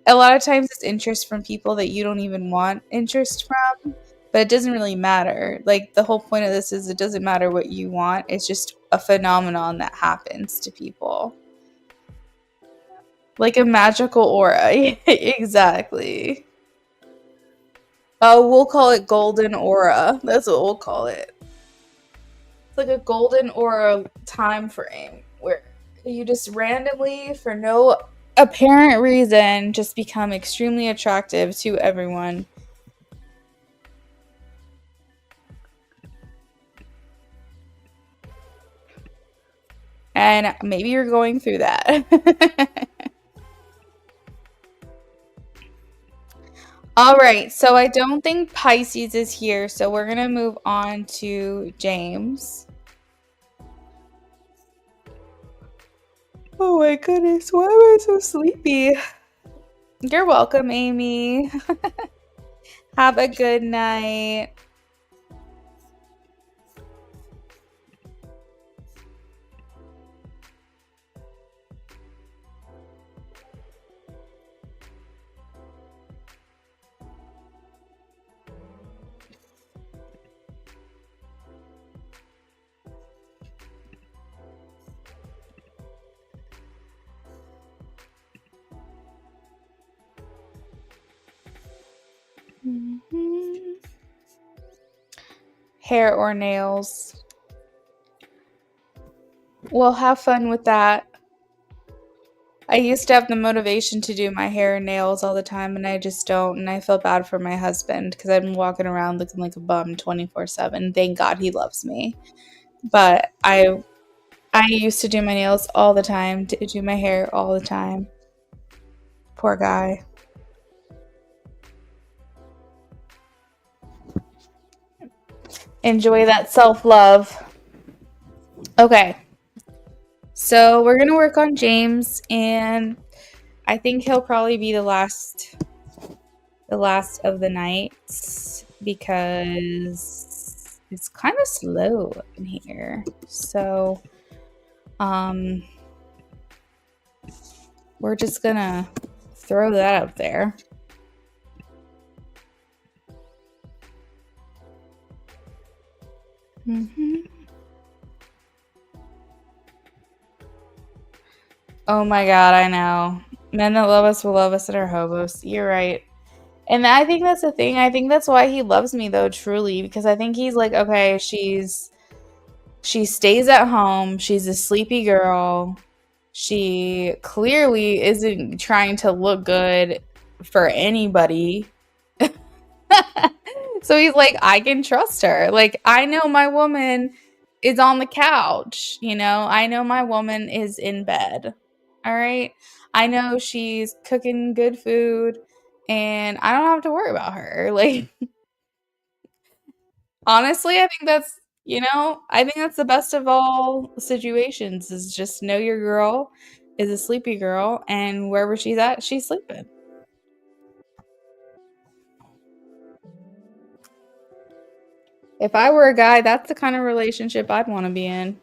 B: a lot of times it's interest from people that you don't even want interest from. But it doesn't really matter. Like, the whole point of this is it doesn't matter what you want. It's just a phenomenon that happens to people. Like a magical aura. Exactly. Oh, we'll call it golden aura. That's what we'll call it. It's like a golden aura time frame where you just randomly, for no apparent reason, just become extremely attractive to everyone. And maybe you're going through that. All right, so I don't think Pisces is here, so we're gonna move on to James. Oh my goodness, why am I so sleepy? You're welcome, Amy. Have a good night. Mhm. Hair or nails? Well, have fun with that. I used to have the motivation to do my hair and nails all the time, and I just don't. And I feel bad for my husband because I've been walking around looking like a bum 24/7. Thank God he loves me. But I used to do my nails all the time, do my hair all the time. Poor guy. Enjoy that self-love. Okay. So we're gonna work on James, and I think he'll probably be the last of the nights because it's kind of slow in here. So we're just gonna throw that up there. Oh my God, I know. Men that love us will love us that are hobos. You're right. And I think that's the thing. I think that's why he loves me though, truly, because I think he's like, okay, she stays at home, she's a sleepy girl. She clearly isn't trying to look good for anybody. So he's like, I can trust her. Like, I know my woman is on the couch, you know? I know my woman is in bed. All right? I know she's cooking good food and I don't have to worry about her. Like, honestly, I think I think that's the best of all situations is just know your girl is a sleepy girl and wherever she's at, she's sleeping. If I were a guy, that's the kind of relationship I'd want to be in.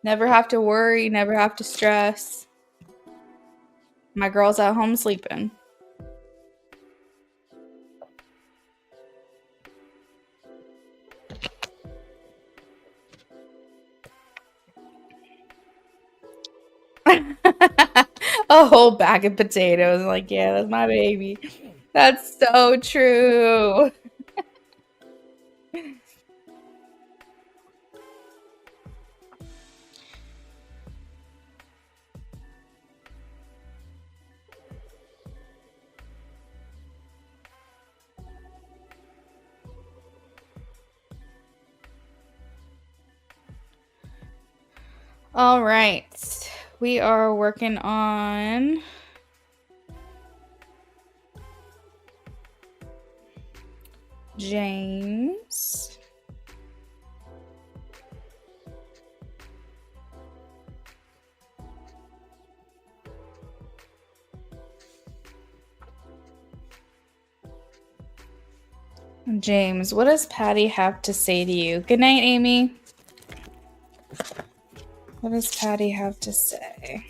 B: Never have to worry, never have to stress. My girl's at home sleeping. A whole bag of potatoes. Like, yeah, that's my baby. That's so true. All right. We are working on James. James, what does Patty have to say to you? Good night, Amy. What does Patty have to say?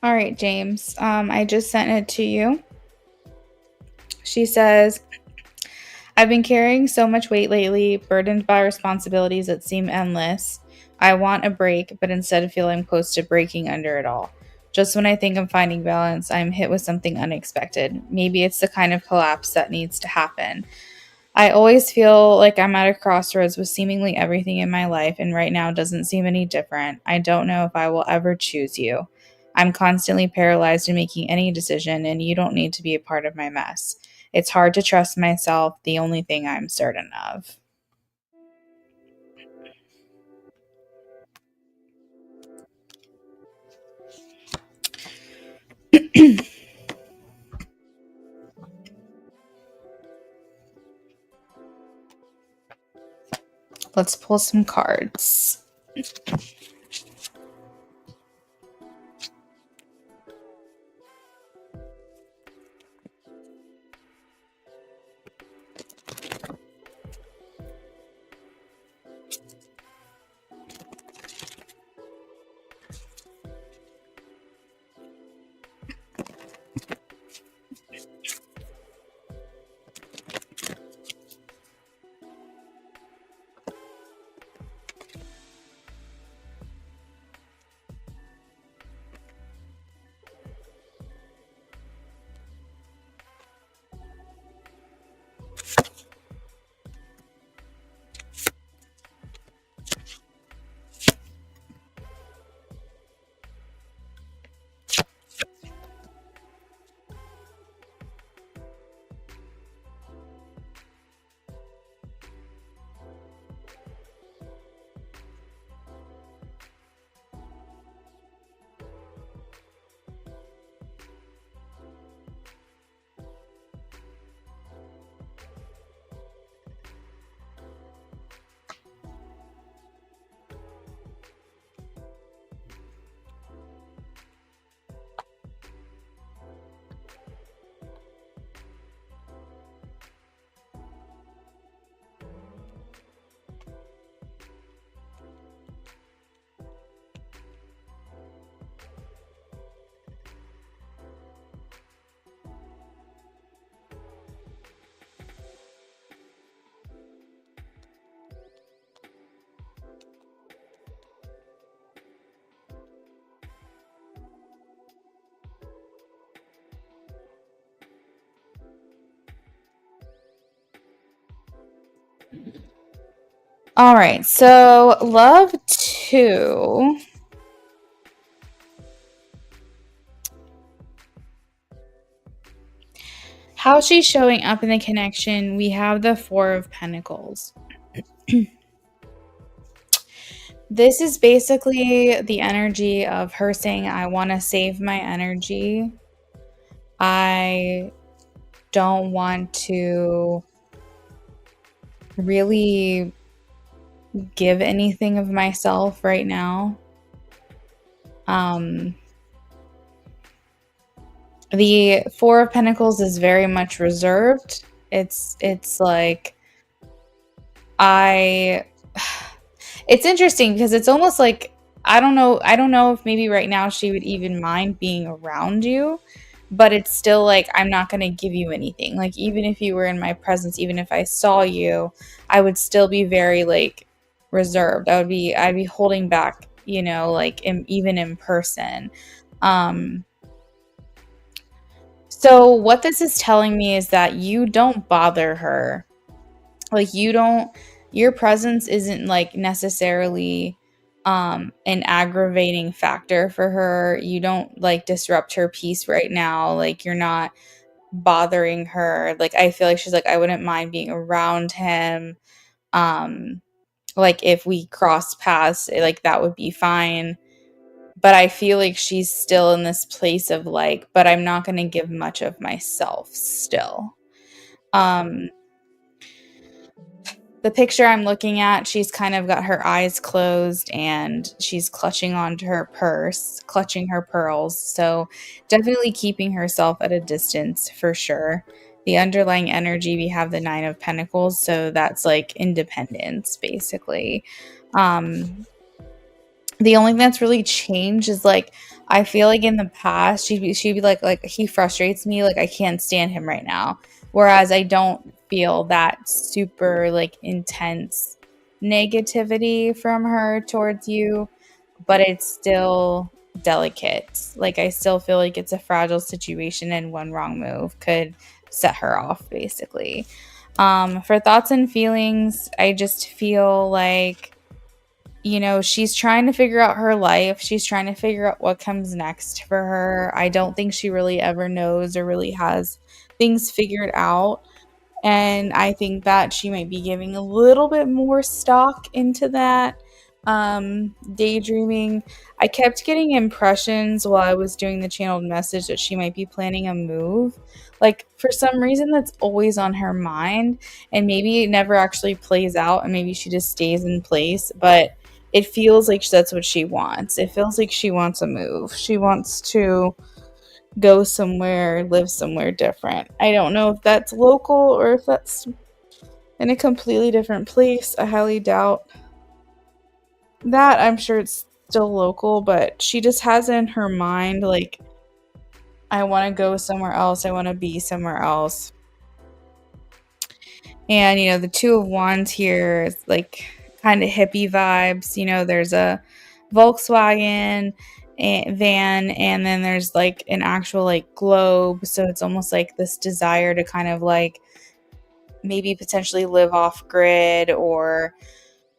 B: All right, James. I just sent it to you. She says, I've been carrying so much weight lately, burdened by responsibilities that seem endless. I want a break, but instead feel I'm close to breaking under it all. Just when I think I'm finding balance, I'm hit with something unexpected. Maybe it's the kind of collapse that needs to happen. I always feel like I'm at a crossroads with seemingly everything in my life, and right now doesn't seem any different. I don't know if I will ever choose you. I'm constantly paralyzed in making any decision, and you don't need to be a part of my mess. It's hard to trust myself, the only thing I'm certain of. Let's pull some cards. All right, so love 2. How she's showing up in the connection, we have the 4 of Pentacles. This is basically the energy of her saying, I want to save my energy. I don't want to really give anything of myself right now. The 4 of Pentacles is very much reserved. It's like it's interesting because it's almost like I don't know if maybe right now she would even mind being around you, but it's still like I'm not going to give you anything. Like even if you were in my presence, even if I saw you, I would still be very like reserved. I'd be holding back, like even in person. So what this is telling me is that you don't bother her. Like your presence isn't like necessarily an aggravating factor for her. You don't like disrupt her peace right now. Like you're not bothering her. Like I feel like she's like I wouldn't mind being around him. Like if we crossed paths, like that would be fine. But I feel like she's still in this place of like, but I'm not going to give much of myself still. The picture I'm looking at, she's kind of got her eyes closed and she's clutching onto her purse, clutching her pearls. So definitely keeping herself at a distance for sure. The underlying energy, we have the 9 of Pentacles. So that's like independence, basically. The only thing that's really changed is like I feel like in the past she'd be like he frustrates me, like I can't stand him right now. Whereas I don't feel that super like intense negativity from her towards you, but it's still delicate. Like I still feel like it's a fragile situation and one wrong move could set her off basically. For thoughts and feelings, I just feel like she's trying to figure out her life. She's trying to figure out what comes next for her. I don't think she really ever knows or really has things figured out. And I think that she might be giving a little bit more stock into that. Daydreaming. I kept getting impressions while I was doing the channeled message that she might be planning a move. Like, for some reason, that's always on her mind. And maybe it never actually plays out, and maybe she just stays in place. But it feels like that's what she wants. It feels like she wants a move. She wants to go somewhere, live somewhere different. I don't know if that's local or if that's in a completely different place. I highly doubt that. I'm sure it's still local, but she just has it in her mind like, I want to go somewhere else. I want to be somewhere else. And, the 2 of Wands here is like kind of hippie vibes. There's a Volkswagen van, and then there's like an actual like globe. So it's almost like this desire to kind of like maybe potentially live off grid or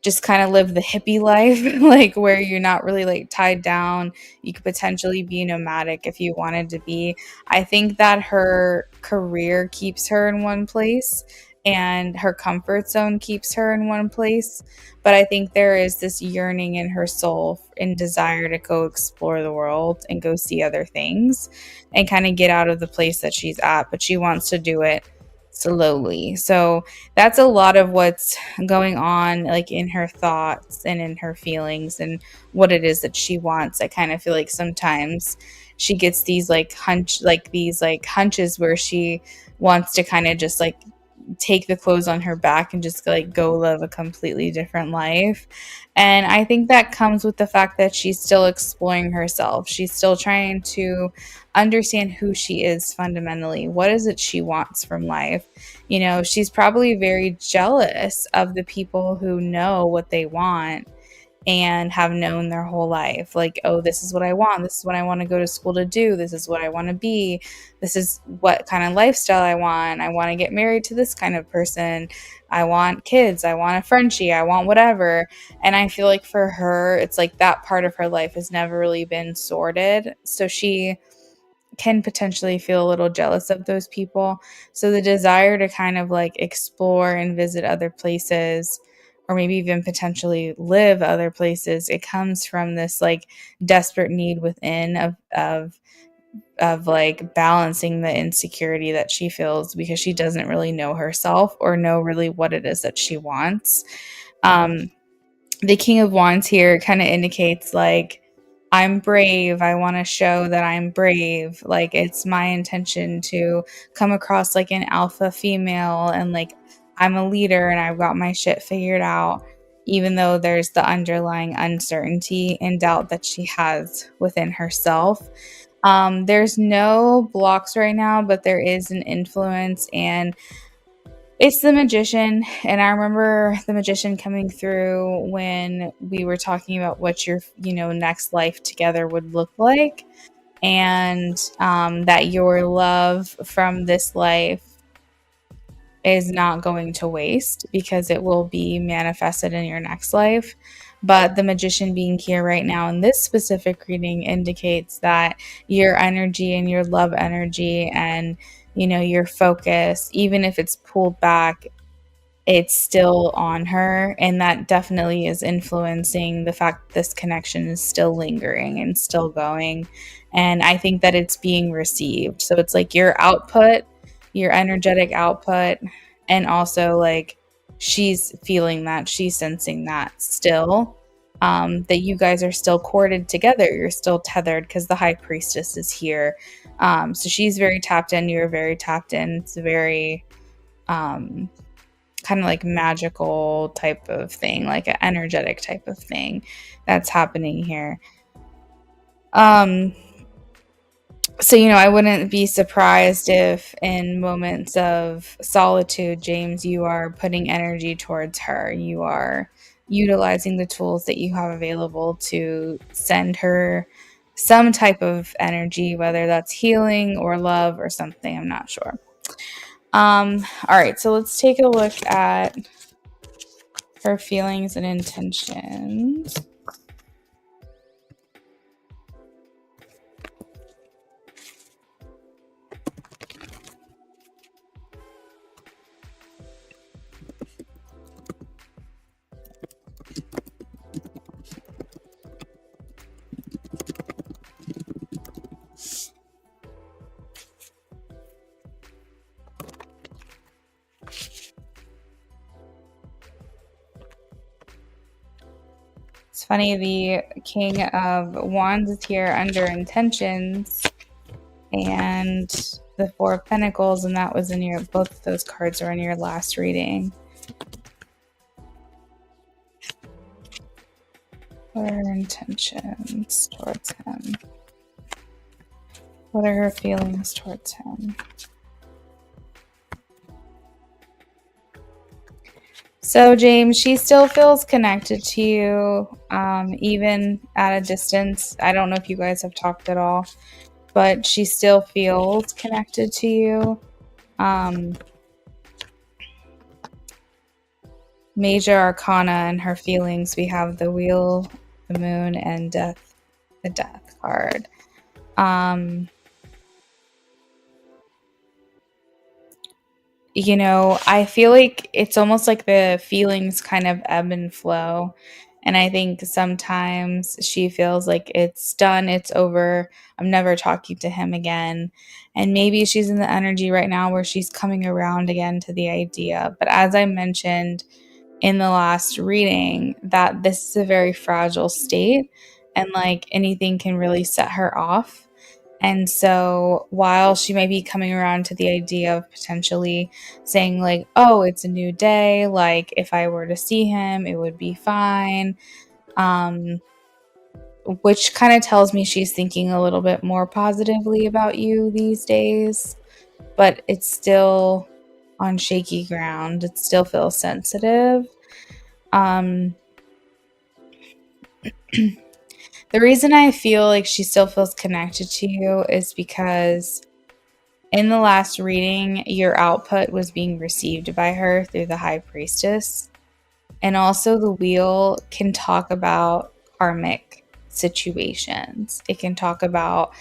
B: just kind of live the hippie life, like where you're not really like tied down. You could potentially be nomadic if you wanted to be. I think that her career keeps her in one place and her comfort zone keeps her in one place. But I think there is this yearning in her soul and desire to go explore the world and go see other things and kind of get out of the place that she's at. But she wants to do it slowly. So that's a lot of what's going on like in her thoughts and in her feelings and what it is that she wants. I kind of feel like sometimes she gets these hunches where she wants to kind of just like take the clothes on her back and just like go live a completely different life. And I think that comes with the fact that she's still exploring herself. She's still trying to understand who she is fundamentally. What is it she wants from life? She's probably very jealous of the people who know what they want and have known their whole life. Like, oh, this is what I want. This is what I want to go to school to do. This is what I want to be. This is what kind of lifestyle I want. I want to get married to this kind of person. I want kids. I want a Frenchie. I want whatever. And I feel like for her, it's like that part of her life has never really been sorted. So she can potentially feel a little jealous of those people. So the desire to kind of like explore and visit other places, or maybe even potentially live other places, it comes from this like desperate need within of like balancing the insecurity that she feels because she doesn't really know herself or know really what it is that she wants. um the King of Wands here kind of indicates like, I'm brave. I want to show that I'm brave. Like, it's my intention to come across like an alpha female and like I'm a leader and I've got my shit figured out, even though there's the underlying uncertainty and doubt that she has within herself. There's no blocks right now, but there is an influence, and it's the Magician. And I remember the Magician coming through when we were talking about what your, next life together would look like. And that your love from this life is not going to waste because it will be manifested in your next life. But the Magician being here right now in this specific reading indicates that your energy and your love energy and your focus, even if it's pulled back, it's still on her, and that definitely is influencing the fact that this connection is still lingering and still going. And I think that it's being received, so it's like your output, your energetic output, and also like she's feeling that, she's sensing that still, that you guys are still corded together, you're still tethered because the High Priestess is here. So she's very tapped in, you're very tapped in. It's a very kind of like magical type of thing, like an energetic type of thing that's happening here. So, I wouldn't be surprised if in moments of solitude, James, you are putting energy towards her. You are utilizing the tools that you have available to send her some type of energy, whether that's healing or love or something. I'm not sure. All right, so let's take a look at her feelings and intentions. It's funny, the King of Wands is here under intentions, and the Four of Pentacles, and that was in both of those cards are in your last reading. What are her intentions towards him? What are her feelings towards him? So, James, she still feels connected to you, even at a distance. I don't know if you guys have talked at all, but she still feels connected to you. Major Arcana and her feelings, we have the Wheel, the Moon, and Death, the Death card. I feel like it's almost like the feelings kind of ebb and flow. And I think sometimes she feels like it's done, it's over, I'm never talking to him again. And maybe she's in the energy right now where she's coming around again to the idea. But as I mentioned in the last reading, that this is a very fragile state, and like anything can really set her off. And so while she may be coming around to the idea of potentially saying like, oh, it's a new day, like if I were to see him, it would be fine, which kind of tells me she's thinking a little bit more positively about you these days, but it's still on shaky ground. It still feels sensitive. The reason I feel like she still feels connected to you is because in the last reading, your output was being received by her through the High Priestess. And also, the wheel can talk about karmic situations. It can talk about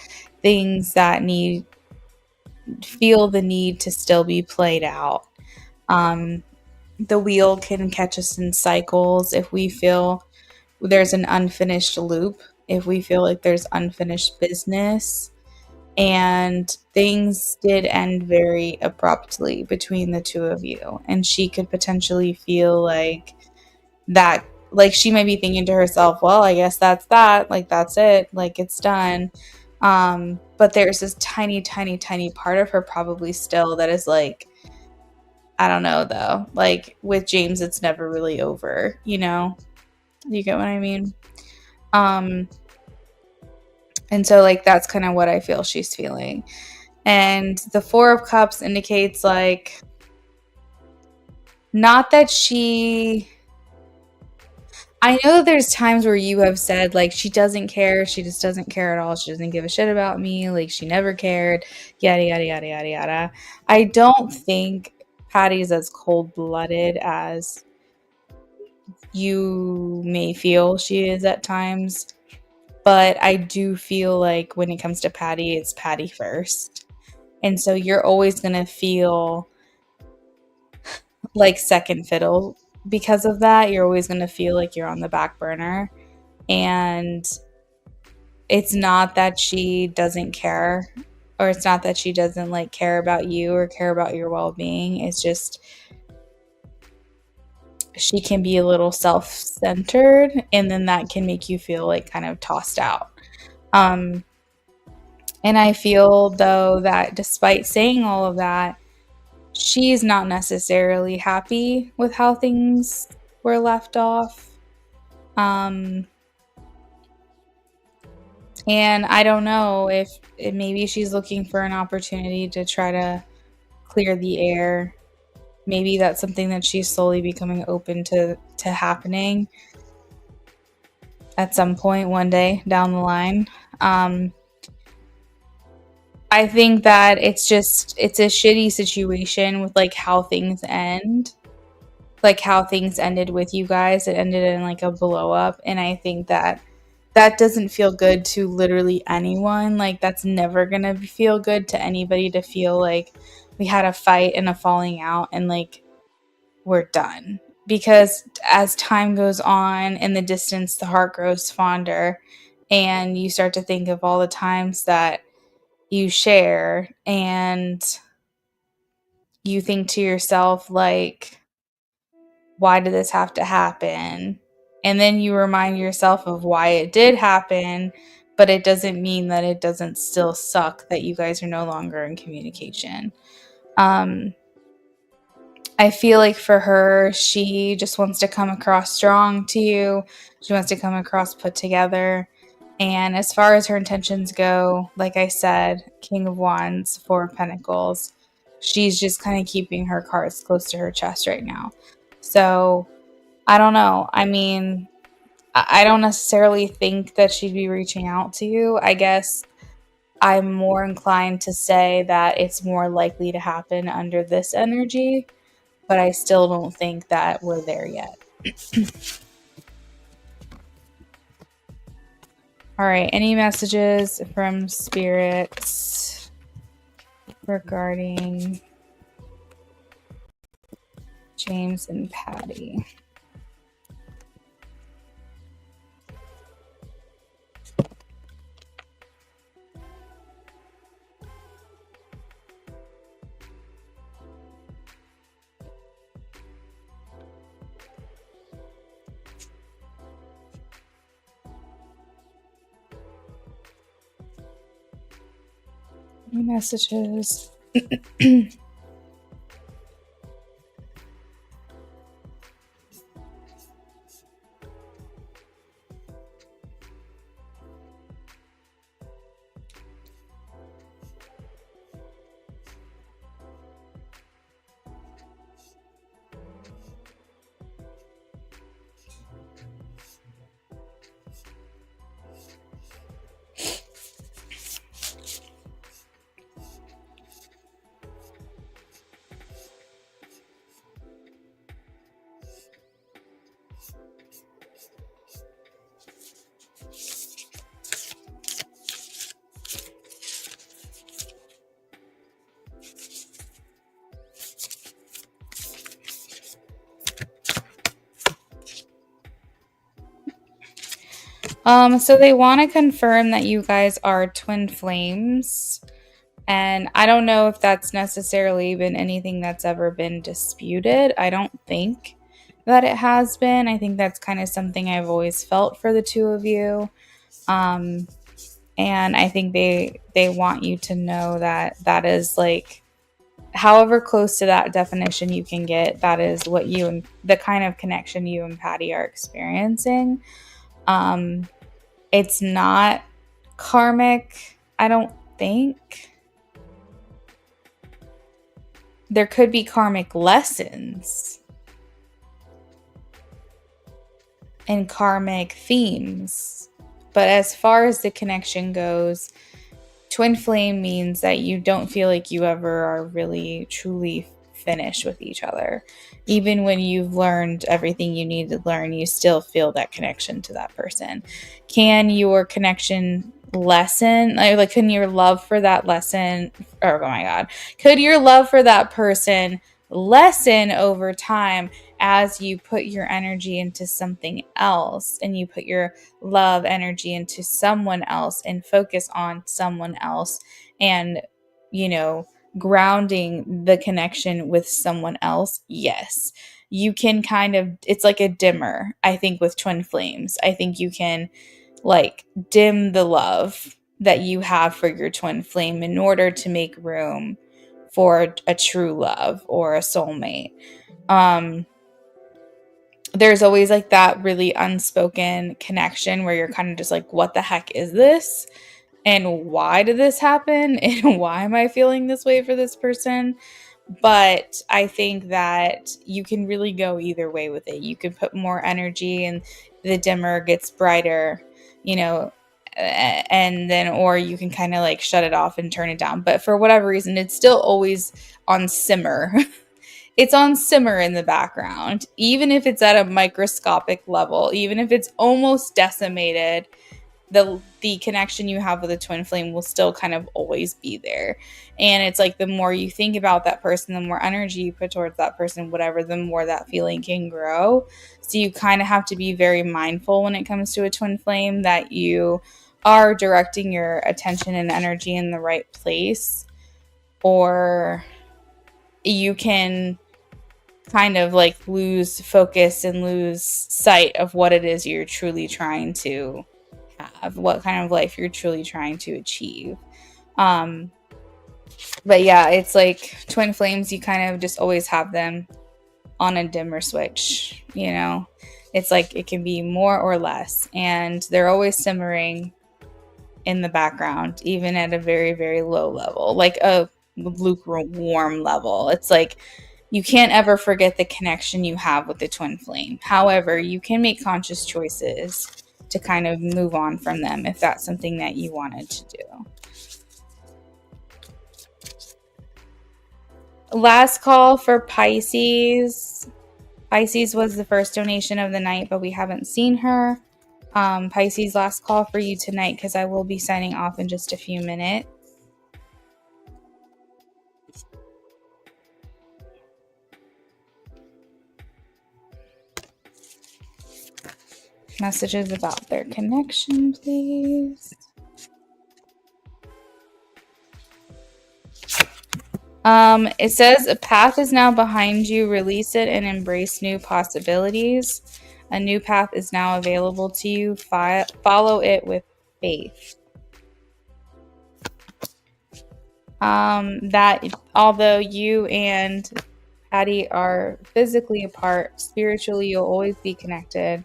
B: things that feel the need to still be played out. The wheel can catch us in cycles if we feel there's an unfinished loop, if we feel like there's unfinished business. And things did end very abruptly between the two of you. And she could potentially feel like that, like she might be thinking to herself, well, I guess that's that. Like, that's it. Like, it's done. But there's this tiny, tiny, tiny part of her probably still that is like, I don't know though. Like with James, it's never really over, you know? You get what I mean? Um, and so like that's kind of what I feel she's feeling. And the Four of Cups indicates like not that I know there's times where you have said like she doesn't care, she just doesn't care at all, she doesn't give a shit about me, like she never cared, yada yada yada yada yada. I don't think Patty's as cold-blooded as you may feel she is at times, but I do feel like when it comes to Patty, it's Patty first. And so you're always going to feel like second fiddle because of that. You're always going to feel like you're on the back burner. And it's not that she doesn't care, or it's not that she doesn't like care about you or care about your well-being. It's just she can be a little self-centered, and then that can make you feel like kind of tossed out. And I feel though that despite saying all of that, she's not necessarily happy with how things were left off. And I don't know if maybe she's looking for an opportunity to try to clear the air. Maybe that's something that she's slowly becoming open to happening at some point one day down the line. I think that it's a shitty situation with like how things end. Like how things ended with you guys. It ended in like a blow up. And I think that doesn't feel good to literally anyone. Like that's never going to feel good to anybody to feel like we had a fight and a falling out and like we're done. Because as time goes on in the distance, the heart grows fonder and you start to think of all the times that you share and you think to yourself like, why did this have to happen? And then you remind yourself of why it did happen, but it doesn't mean that it doesn't still suck that you guys are no longer in communication. I feel like for her, she just wants to come across strong to you. She wants to come across put together. And as far as her intentions go, like I said, King of Wands, Four of Pentacles, she's just kind of keeping her cards close to her chest right now. So I don't know. I mean, I don't necessarily think that she'd be reaching out to you. I guess I'm more inclined to say that it's more likely to happen under this energy, but I still don't think that we're there yet. All right, any messages from spirits regarding James and Patty? Any messages? So they want to confirm that you guys are twin flames. And I don't know if that's necessarily been anything that's ever been disputed. I don't think that it has been. I think that's kind of something I've always felt for the two of you. Um, and I think they want you to know that that is like however close to that definition you can get, that is what you and the kind of connection you and Patty are experiencing. Um, it's not karmic, I don't think. There could be karmic lessons and karmic themes. But as far as the connection goes, twin flame means that you don't feel like you ever are really truly finished with each other. Even when you've learned everything you need to learn, you still feel that connection to that person. Can your connection lessen? Like, can your love for that lesson, or oh my God, could your love for that person lessen over time as you put your energy into something else and you put your love energy into someone else and focus on someone else and, you know, grounding the connection with someone else? Yes, you can kind of, it's like a dimmer. I think with twin flames, I think you can like dim the love that you have for your twin flame in order to make room for a true love or a soulmate. There's always like that really unspoken connection where you're kind of just like, what the heck is this? And why did this happen? And why am I feeling this way for this person? But I think that you can really go either way with it. You can put more energy and the dimmer gets brighter, you know, and then, or you can kind of like shut it off and turn it down. But for whatever reason, it's still always on simmer. It's on simmer in the background, even if it's at a microscopic level, even if it's almost decimated, the connection you have with a twin flame will still kind of always be there. And it's like the more you think about that person, the more energy you put towards that person, whatever, the more that feeling can grow. So you kind of have to be very mindful when it comes to a twin flame that you are directing your attention and energy in the right place, or you can kind of like lose focus and lose sight of what it is you're truly trying to have, what kind of life you're truly trying to achieve. But yeah, it's like twin flames, you kind of just always have them on a dimmer switch, you know? It's like it can be more or less, and they're always simmering in the background, even at a very, very low level, like a lukewarm level. It's like you can't ever forget the connection you have with the twin flame. However, you can make conscious choices to kind of move on from them if that's something that you wanted to do. Last call for Pisces. Pisces was the first donation of the night, but we haven't seen her. Pisces, last call for you tonight, because I will be signing off in just a few minutes. Messages about their connection, please. It says a path is now behind you. Release it and embrace new possibilities. A new path is now available to you. Follow it with faith. That although you and Patty are physically apart, spiritually you'll always be connected.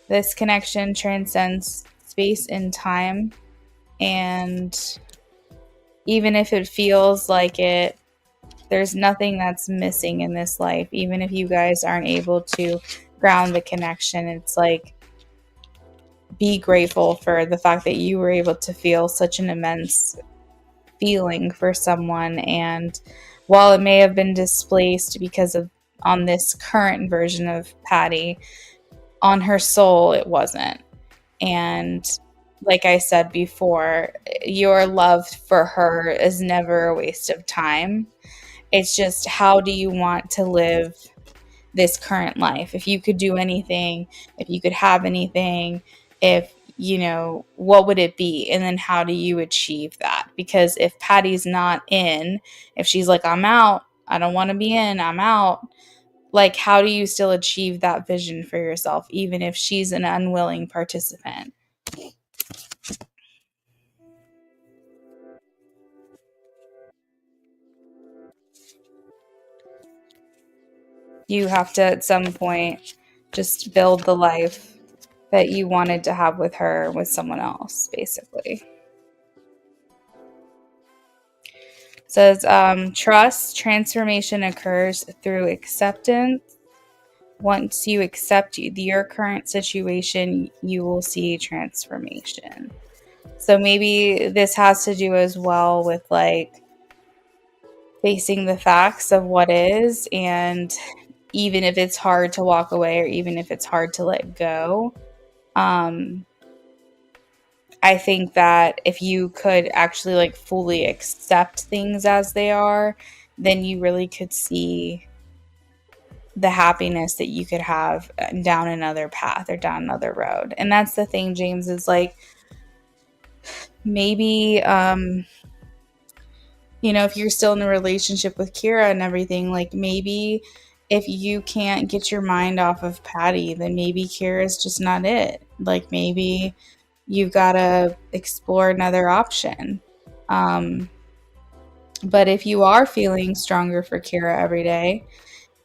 B: This connection transcends space and time, and even if it feels like it, there's nothing that's missing in this life. Even if you guys aren't able to ground the connection, it's like, be grateful for the fact that you were able to feel such an immense feeling for someone. And while it may have been displaced because of on this current version of Patty, on her soul it wasn't. And like I said before, your love for her is never a waste of time. It's just, how do you want to live this current life? If you could do anything, if you could have anything, if what would it be? And then how do you achieve that? Because if Patty's not in, if she's like, I'm out, I don't want to be in, I'm out, like, how do you still achieve that vision for yourself, even if she's an unwilling participant? You have to, at some point, just build the life that you wanted to have with her with someone else, basically. It says, trust transformation occurs through acceptance. Once you accept your current situation, you will see transformation. So maybe this has to do as well with like facing the facts of what is, and even if it's hard to walk away or even if it's hard to let go, I think that if you could actually like fully accept things as they are, then you really could see the happiness that you could have down another path or down another road. And that's the thing, James, is like maybe if you're still in a relationship with Kira and everything, like maybe if you can't get your mind off of Patty, then maybe Kira's just not it. Like maybe you've got to explore another option. But if you are feeling stronger for Kira every day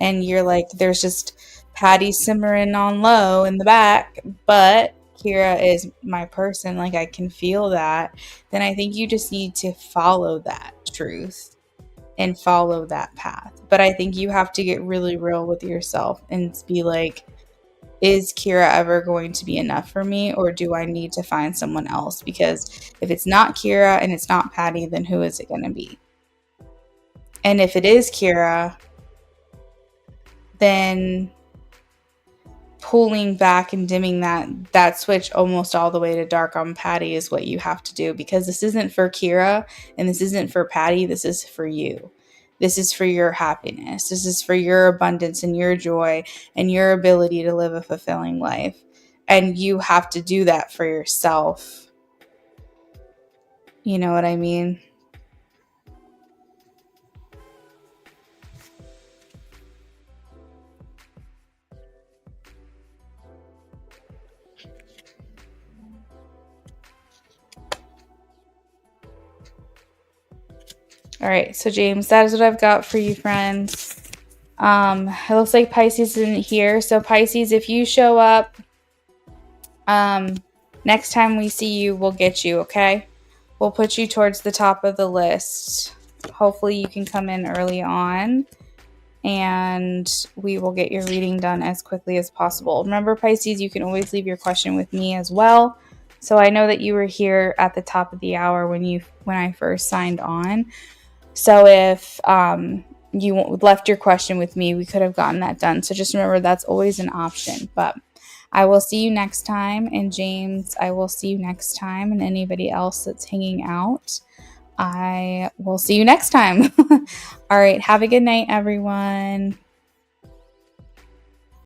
B: and you're like, there's just Patty simmering on low in the back, but Kira is my person, like I can feel that, then I think you just need to follow that truth and follow that path. But I think you have to get really real with yourself and be like, is Kira ever going to be enough for me, or do I need to find someone else? Because if it's not Kira and it's not Patty, then who is it going to be? And if it is Kira, then pulling back and dimming that switch almost all the way to dark on Patty is what you have to do, because this isn't for Kira and this isn't for Patty. This is for you. This is for your happiness. This is for your abundance and your joy and your ability to live a fulfilling life. And you have to do that for yourself. You know what I mean? All right, so James, that is what I've got for you, friends. It looks like Pisces isn't here. So Pisces, if you show up, next time we see you, we'll get you, okay? We'll put you towards the top of the list. Hopefully you can come in early on, and we will get your reading done as quickly as possible. Remember, Pisces, you can always leave your question with me as well. So I know that you were here at the top of the hour when I first signed on. So if you left your question with me, we could have gotten that done. So just remember, that's always an option. But I will see you next time. And James, I will see you next time. And anybody else that's hanging out, I will see you next time. All right. Have a good night, everyone.